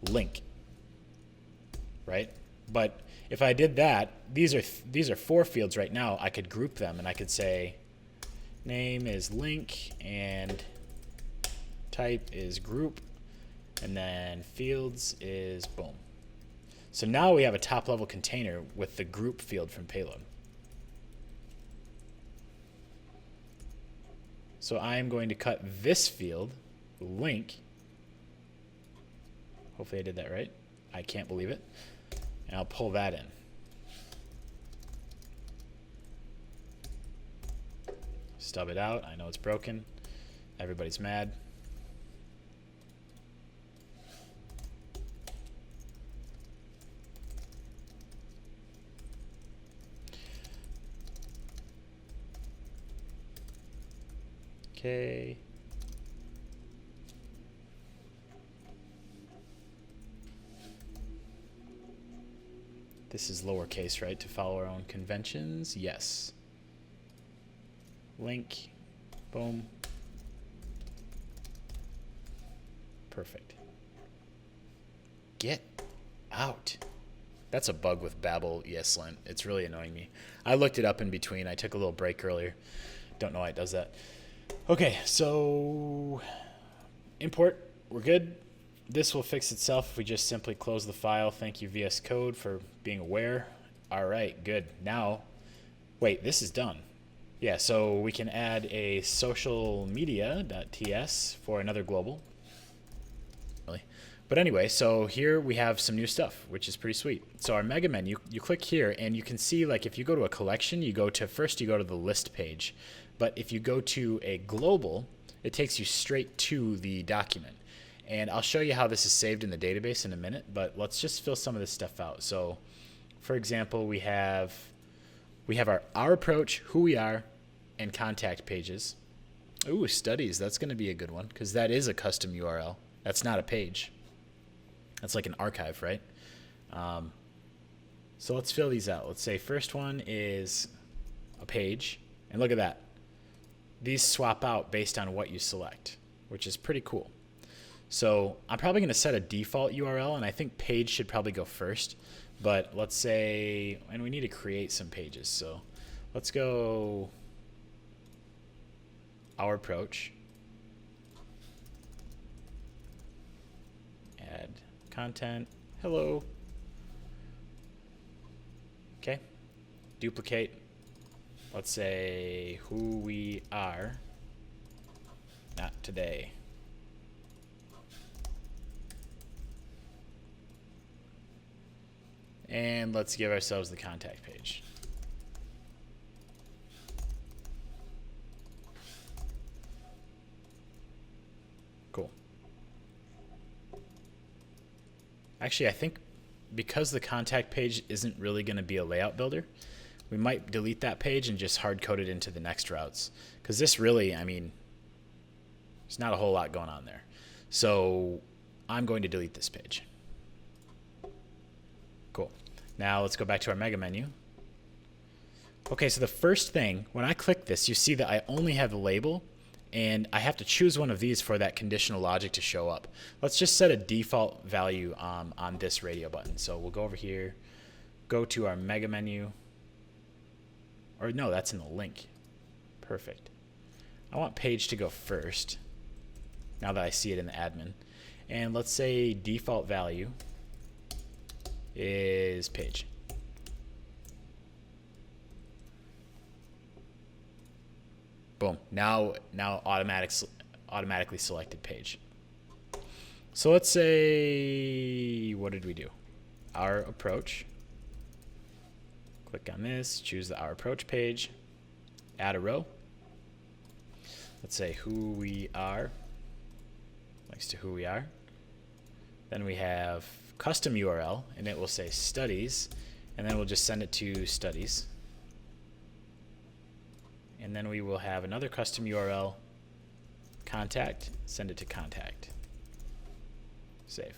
S1: link, right? But if I did that, these are 4 fields right now. I could group them and I could say name is link and type is group, and then fields is boom. So now we have a top level container with the group field from payload. So I am going to cut this field, link. Hopefully I did that right. I can't believe it. And I'll pull that in. Stub it out. I know it's broken. Everybody's mad. Okay. This is lowercase, right? To follow our own conventions? Yes. Link. Boom. Perfect. Get out. That's a bug with Babel ESLint. It's really annoying me. I looked it up in between. I took a little break earlier. Don't know why it does that. Okay, so import. We're good. This will fix itself if we just simply close the file. Thank you, VS Code, for being aware. All right, good. Now, wait, this is done. Yeah, so we can add a social media.ts for another global. But anyway, so here we have some new stuff, which is pretty sweet. So our mega menu, you click here and you can see, like, if you go to a collection, you go to the list page. But if you go to a global, it takes you straight to the document. And I'll show you how this is saved in the database in a minute, but let's just fill some of this stuff out. So for example, we have our approach, who we are, and contact pages. Ooh, studies, that's going to be a good one because that is a custom URL. That's not a page. That's like an archive, right? So let's fill these out. Let's say first one is a page, and look at that. These swap out based on what you select, which is pretty cool. So I'm probably going to set a default URL, and I think page should probably go first. But let's say, and we need to create some pages. So let's go our approach. Add content. Hello. Okay. Duplicate. Let's say who we are. Not today. And let's give ourselves the contact page. Actually, I think because the contact page isn't really going to be a layout builder, we might delete that page and just hard code it into the next routes. Because this really, I mean, there's not a whole lot going on there. So I'm going to delete this page. Cool. Now let's go back to our mega menu. Okay, so the first thing, when I click this, you see that I only have the label, and I have to choose one of these for that conditional logic to show up. Let's just set a default value on this radio button. So we'll go over here, go to our mega menu, or no, that's in the link. Perfect. I want page to go first, now that I see it in the admin. And let's say default value is page. Boom. Now automatically selected page. So let's say, what did we do? Our approach. Click on this, choose the our approach page, add a row. Let's say who we are, next to who we are. Then we have custom URL, and it will say studies, and then we'll just send it to studies. And then we will have another custom URL, contact, send it to contact. Save.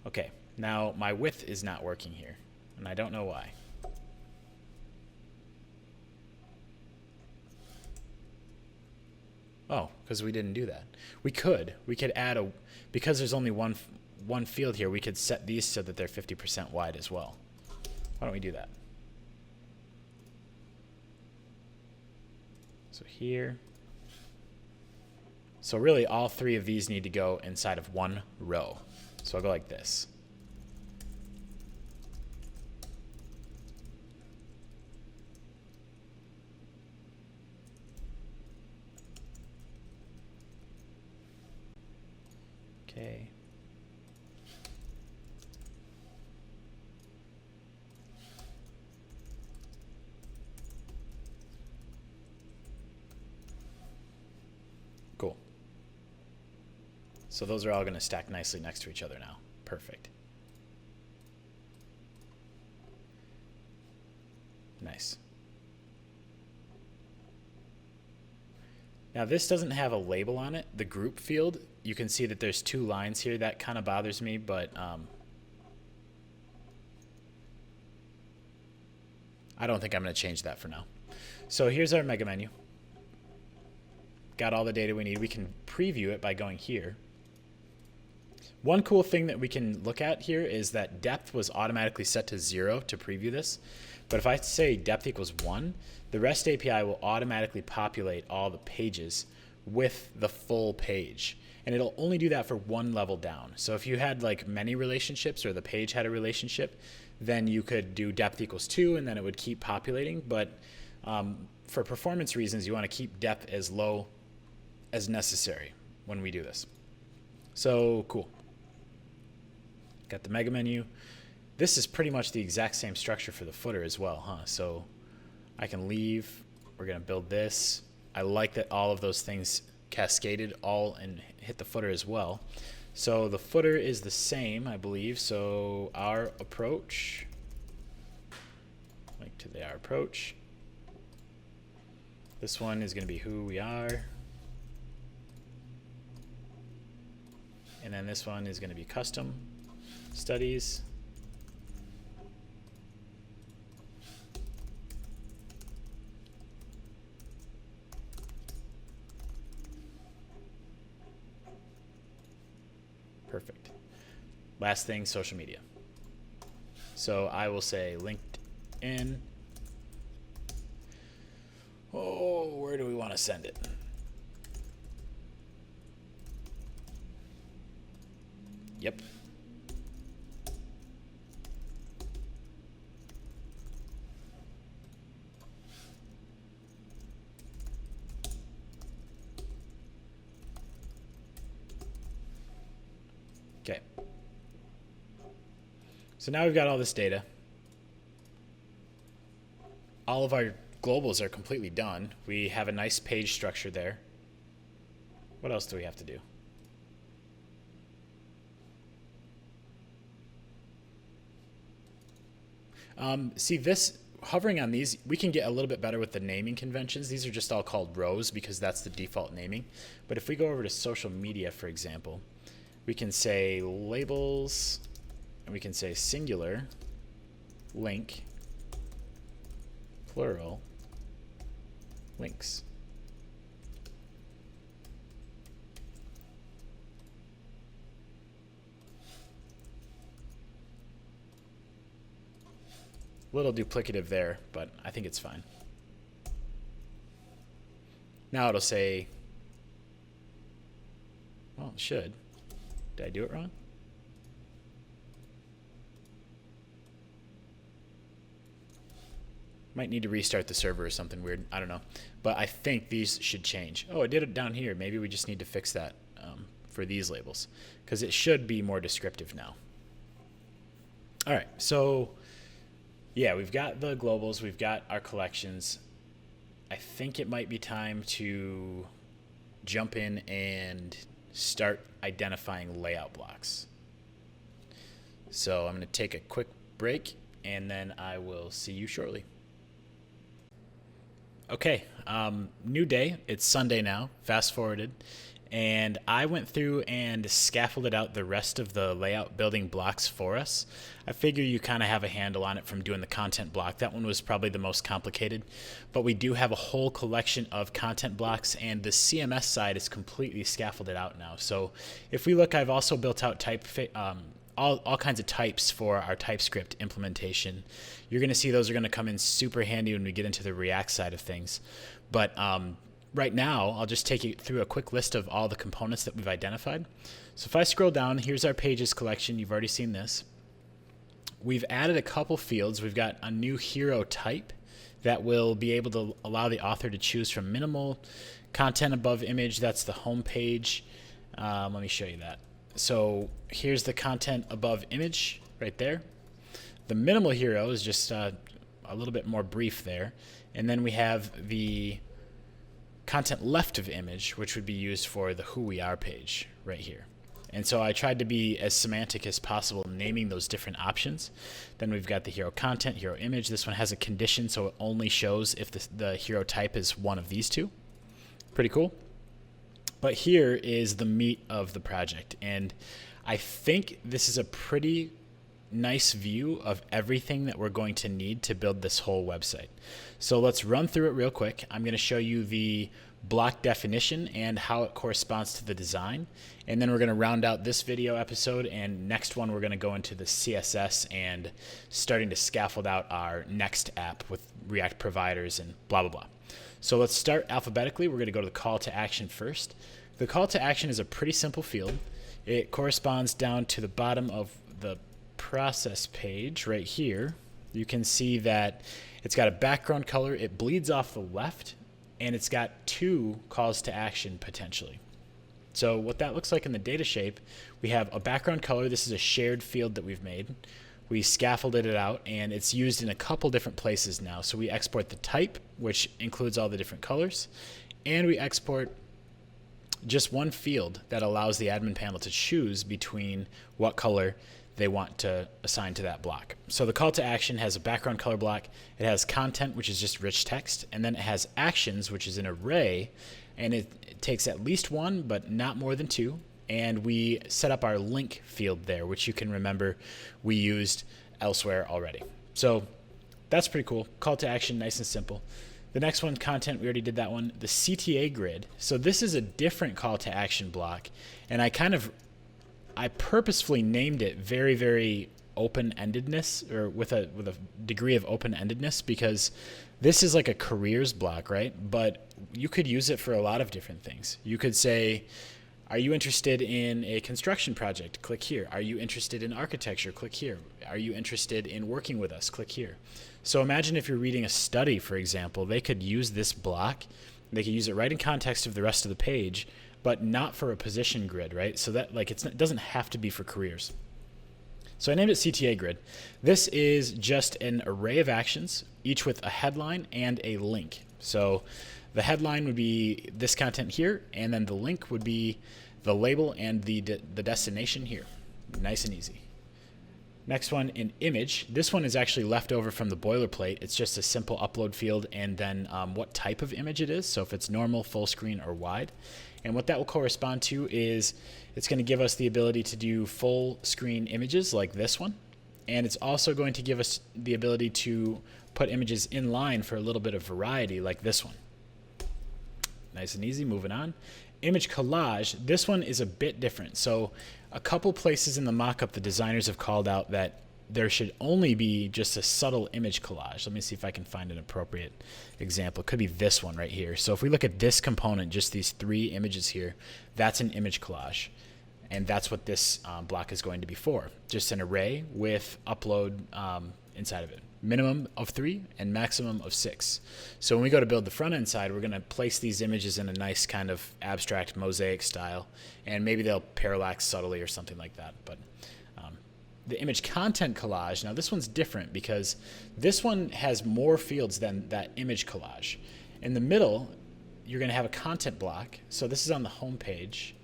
S1: Okay, now my width is not working here, and I don't know why. Oh, because we didn't do that. We could add a, because there's only one field here, we could set these so that they're 50% wide as well. Why don't we do that? So here. So really all three of these need to go inside of one row. So I'll go like this. Okay. Cool. So those are all going to stack nicely next to each other now. Perfect. Nice. Now this doesn't have a label on it, the group field. You can see that there's two lines here. That kind of bothers me, but I don't think I'm going to change that for now. So here's our mega menu. Got all the data we need. We can preview it by going here. One cool thing that we can look at here is that depth was automatically set to 0 to preview this. But if I say depth equals 1, the REST API will automatically populate all the pages with the full page. And it'll only do that for one level down. So if you had like many relationships or the page had a relationship, then you could do depth equals 2 and then it would keep populating. But for performance reasons, you want to keep depth as low as necessary when we do this. So cool. Got the mega menu. This is pretty much the exact same structure for the footer as well, huh? So I can leave. We're going to build this. I like that all of those things cascaded all and hit the footer as well. So the footer is the same, I believe. So our approach, link to the our approach. This one is going to be who we are. And then this one is going to be custom studies. Perfect. Last thing, social media. So I will say LinkedIn. Oh, where do we want to send it? Yep. Okay. So now we've got all this data. All of our globals are completely done. We have a nice page structure there. What else do we have to do? See this, hovering on these, we can get a little bit better with the naming conventions. These are just all called rows because that's the default naming. But if we go over to social media, for example, we can say labels, and we can say singular, link, plural, links. Little duplicative there, but I think it's fine. Now it'll say, well, it should. Did I do it wrong? Might need to restart the server or something weird. I don't know. But I think these should change. Oh, I did it down here. Maybe we just need to fix that for these labels, because it should be more descriptive now. All right, so yeah, we've got the globals, we've got our collections. I think it might be time to jump in and start identifying layout blocks. So I'm going to take a quick break, and then I will see you shortly. Okay, new day. It's Sunday now, fast forwarded. And I went through and scaffolded out the rest of the layout building blocks for us. I figure you kind of have a handle on it from doing the content block. That one was probably the most complicated, but we do have a whole collection of content blocks, and the CMS side is completely scaffolded out now. So if we look, I've also built out all kinds of types for our TypeScript implementation. You're going to see those are going to come in super handy when we get into the React side of things. But right now, I'll just take you through a quick list of all the components that we've identified. So if I scroll down, here's our pages collection. You've already seen this. We've added a couple fields. We've got a new hero type that will be able to allow the author to choose from minimal, content above image. That's the home page. Let me show you that. So here's the content above image right there. The minimal hero is just a little bit more brief there. And then we have the content left of image, which would be used for the who we are page right here. And so I tried to be as semantic as possible naming those different options. Then we've got the hero content, hero image. This one has a condition, so it only shows if the hero type is one of these two. Pretty cool. But here is the meat of the project, and I think this is a pretty nice view of everything that we're going to need to build this whole website. So let's run through it real quick. I'm going to show you the block definition and how it corresponds to the design, and then we're going to round out this video episode, and next one we're going to go into the CSS and starting to scaffold out our next app with React providers and blah blah blah. So let's start alphabetically. We're going to go to the call to action first. The call to action is a pretty simple field. It corresponds down to the bottom of the process page right here. You can see that it's got a background color. It bleeds off the left, and it's got two calls to action potentially. So what that looks like in the data shape, we have a background color. This is a shared field that we've made. We scaffolded it out, and it's used in a couple different places now. So we export the type, which includes all the different colors, and we export just one field that allows the admin panel to choose between what color they want to assign to that block. So the call to action has a background color block. It has content, which is just rich text, and then it has actions, which is an array, and it takes at least one, but not more than two. And we set up our link field there, which you can remember we used elsewhere already. So that's pretty cool. Call to action, nice and simple. The next one, content, we already did that one. The CTA grid. So this is a different call to action block, and I purposefully named it very, very open-endedness, or with a degree of open-endedness, because this is like a careers block, right? But you could use it for a lot of different things. You could say, are you interested in a construction project? Click here. Are you interested in architecture? Click here. Are you interested in working with us? Click here. So imagine if you're reading a study, for example, they could use this block. They could use it right in context of the rest of the page, but not for a position grid, right? So that it doesn't have to be for careers. So I named it CTA grid. This is just an array of actions, each with a headline and a link. So the headline would be this content here, and then the link would be the label and the destination here. Nice and easy. Next one, an image. This one is actually left over from the boilerplate. It's just a simple upload field and then what type of image it is. So if it's normal, full screen, or wide. And what that will correspond to is it's going to give us the ability to do full screen images like this one. And it's also going to give us the ability to put images in line for a little bit of variety like this one. Nice and easy, moving on. Image collage, this one is a bit different. So a couple places in the mock-up the designers have called out that there should only be just a subtle image collage. Let me see if I can find an appropriate example. It could be this one right here. So if we look at this component, just these 3 images here, that's an image collage. And that's what this block is going to be for. Just an array with upload inside of it. Minimum of 3 and maximum of 6. So when we go to build the front end side, we're going to place these images in a nice kind of abstract mosaic style, and maybe they'll parallax subtly or something like that. But the image content collage, now this one's different because this one has more fields than that image collage. In the middle, you're going to have a content block. So this is on the home page.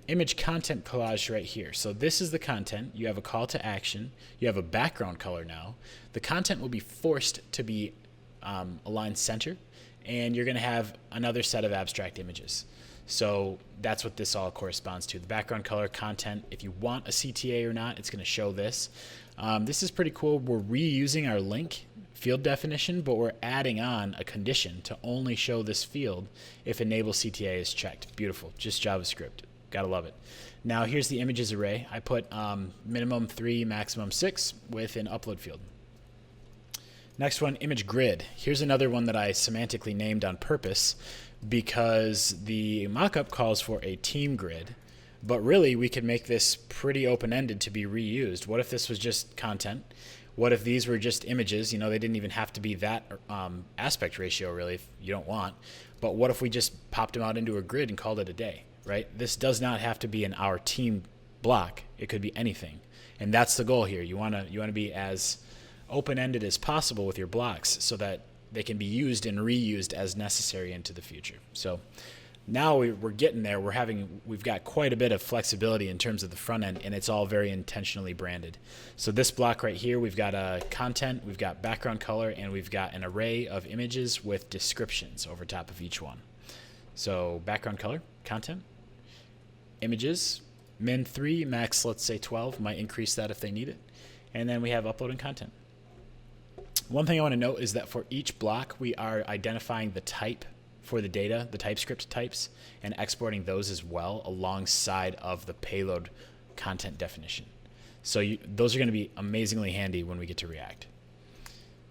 S1: Image content collage right here. So this is the content. You have a call to action. You have a background color now. The content will be forced to be aligned center, and you're going to have another set of abstract images. So that's what this all corresponds to. The background color, content. If you want a CTA or not, it's going to show this. This is pretty cool. We're reusing our link field definition, but we're adding on a condition to only show this field if enable CTA is checked. Beautiful. Just JavaScript. Gotta love it. Now here's the images array. I put minimum 3, maximum 6 with an upload field. Next one, image grid. Here's another one that I semantically named on purpose because the mockup calls for a team grid, but really we could make this pretty open-ended to be reused. What if this was just content? What if these were just images? You know, they didn't even have to be that aspect ratio really if you don't want. But what if we just popped them out into a grid and called it a day, right? This does not have to be in our team block. It could be anything. And that's the goal here. You want to be as open-ended as possible with your blocks so that they can be used and reused as necessary into the future. So now we're getting there. We've got quite a bit of flexibility in terms of the front end, and it's all very intentionally branded. So this block right here, we've got content, we've got background color, and we've got an array of images with descriptions over top of each one. So background color, content, images, min 3, max let's say 12, might increase that if they need it. And then we have upload and content. One thing I want to note is that for each block, we are identifying the type for the data, the TypeScript types, and exporting those as well alongside of the payload content definition. So those are going to be amazingly handy when we get to React.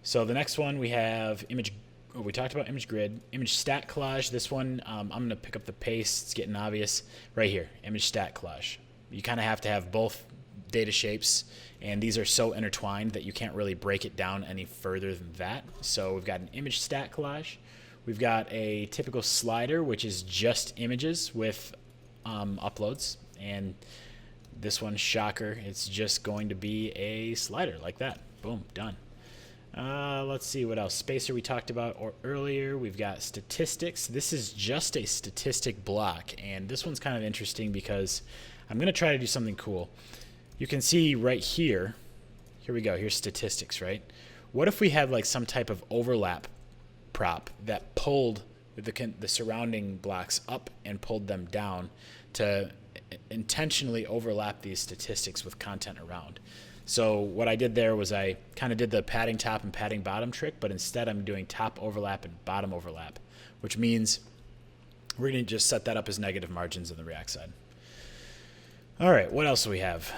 S1: So the next one we have image. We talked about image grid, image stat collage. This one, I'm going to pick up the pace. It's getting obvious right here, image stat collage. You kind of have to have both data shapes, and these are so intertwined that you can't really break it down any further than that. So we've got an image stat collage. We've got a typical slider, which is just images with uploads. And this one, shocker, it's just going to be a slider like that. Boom, done. Let's see what else. Spacer we talked about earlier. We've got statistics. This is just a statistic block. And this one's kind of interesting because I'm going to try to do something cool. You can see right here. Here we go. Here's statistics, right? What if we had like some type of overlap prop that pulled the surrounding blocks up and pulled them down to intentionally overlap these statistics with content around. So what I did there was I kind of did the padding top and padding bottom trick, but instead I'm doing top overlap and bottom overlap, which means we're going to just set that up as negative margins on the React side. All right, what else do we have?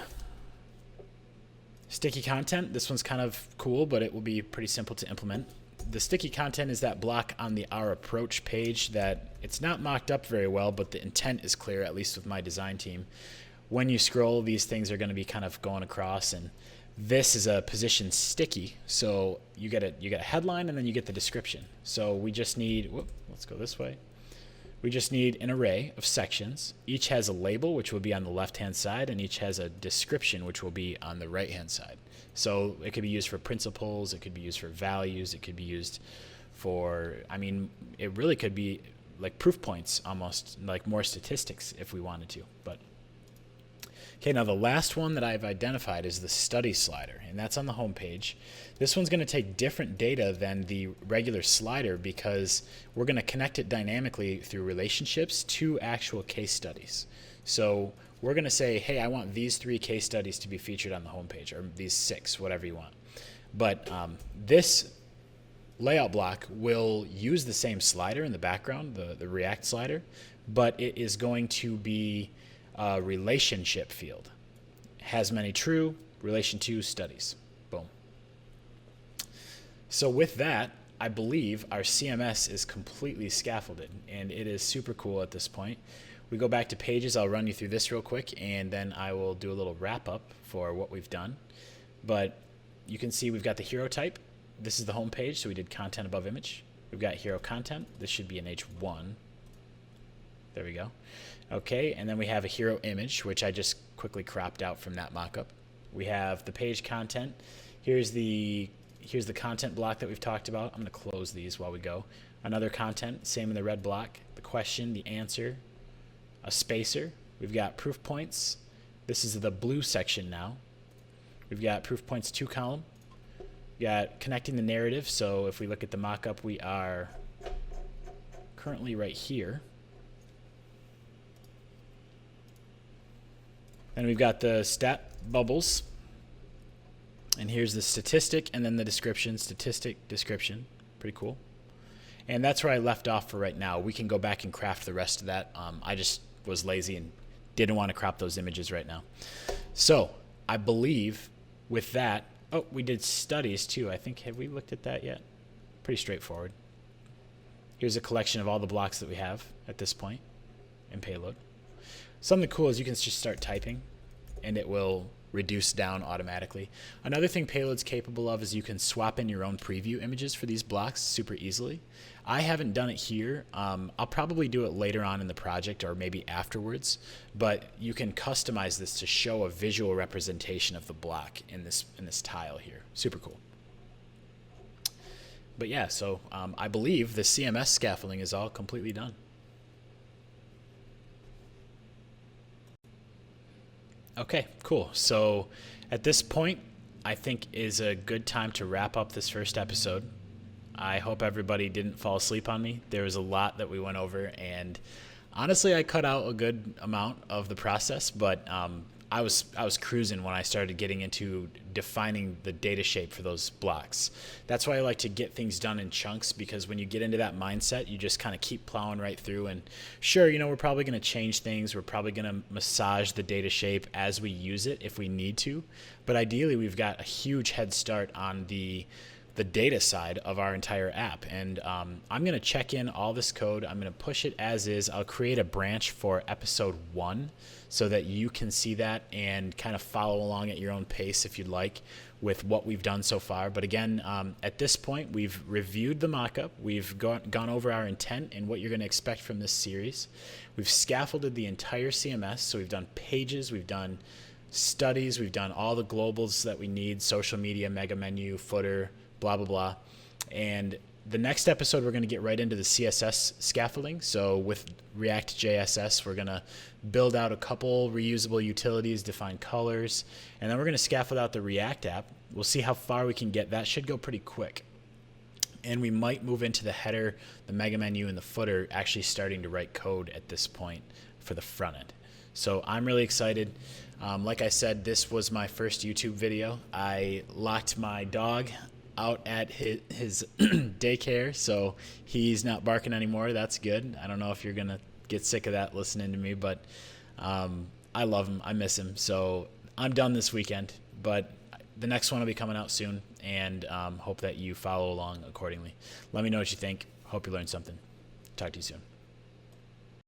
S1: Sticky content. This one's kind of cool, but it will be pretty simple to implement. The sticky content is that block on the Our Approach page that it's not mocked up very well, but the intent is clear, at least with my design team. When you scroll, these things are going to be kind of going across, and this is a position sticky. So you get a headline, and then you get the description. So we just need, let's go this way. We just need an array of sections. Each has a label, which will be on the left-hand side, and each has a description, which will be on the right-hand side. So it could be used for principles, it could be used for values, it could be used for, I mean, it really could be like proof points almost, like more statistics if we wanted to. But Okay, now the last one that I've identified is the study slider, and that's on the home page. This one's going to take different data than the regular slider because we're going to connect it dynamically through relationships to actual case studies. So we're going to say, hey, I want these 3 case studies to be featured on the home page, or these 6, whatever you want. But this layout block will use the same slider in the background, the React slider, but it is going to be a relationship field. Has many true, relation to studies. Boom. So with that, I believe our CMS is completely scaffolded, and it is super cool at this point. We go back to pages. I'll run you through this real quick, and then I will do a little wrap up for what we've done. But you can see we've got the hero type. This is the home page, so we did content above image. We've got hero content. This should be an H1. There we go. Okay, and then we have a hero image, which I just quickly cropped out from that mockup. We have the page content. Here's the content block that we've talked about. I'm going to close these while we go. Another content, same in the red block. The question, the answer, a spacer. We've got proof points. This is the blue section now. We've got proof points 2 column. We got connecting the narrative. So if we look at the mockup, we are currently right here. Then we've got the stat bubbles. And here's the statistic and then the description, statistic, description. Pretty cool. And that's where I left off for right now. We can go back and craft the rest of that. I just was lazy and didn't want to crop those images right now. So I believe with that, oh, we did studies too. I think, have we looked at that yet? Pretty straightforward. Here's a collection of all the blocks that we have at this point in Payload. Something cool is you can just start typing and it will reduce down automatically. Another thing Payload's capable of is you can swap in your own preview images for these blocks super easily. I haven't done it here. I'll probably do it later on in the project or maybe afterwards, but you can customize this to show a visual representation of the block in this tile here. Super cool. But yeah, so I believe the CMS scaffolding is all completely done. Okay, cool. So at this point, I think is a good time to wrap up this first episode. I hope everybody didn't fall asleep on me. There was a lot that we went over, and honestly, I cut out a good amount of the process, but I was cruising when I started getting into defining the data shape for those blocks. That's why I like to get things done in chunks, because when you get into that mindset, you just kind of keep plowing right through. And sure, you know, we're probably going to change things. We're probably going to massage the data shape as we use it if we need to. But ideally, we've got a huge head start on the data side of our entire app. And I'm going to check in all this code. I'm going to push it as is. I'll create a branch for episode 1 so that you can see that and kind of follow along at your own pace if you'd like with what we've done so far. But again, at this point, we've reviewed the mockup. We've gone over our intent and what you're going to expect from this series. We've scaffolded the entire CMS. So we've done pages, we've done studies, we've done all the globals that we need, social media, mega menu, footer, blah, blah, blah. And the next episode, we're going to get right into the CSS scaffolding. So with React JSS, we're going to build out a couple reusable utilities, define colors, and then we're going to scaffold out the React app. We'll see how far we can get. That should go pretty quick. And we might move into the header, the mega menu, and the footer, actually starting to write code at this point for the front end. So I'm really excited. Like I said, this was my first YouTube video. I locked my dog out at his daycare, so he's not barking anymore. That's good. I don't know if you're gonna get sick of that listening to me, but I love him. I miss him. So I'm done this weekend, but the next one will be coming out soon, and hope that you follow along accordingly. Let me know what you think. Hope you learned something. Talk to you soon.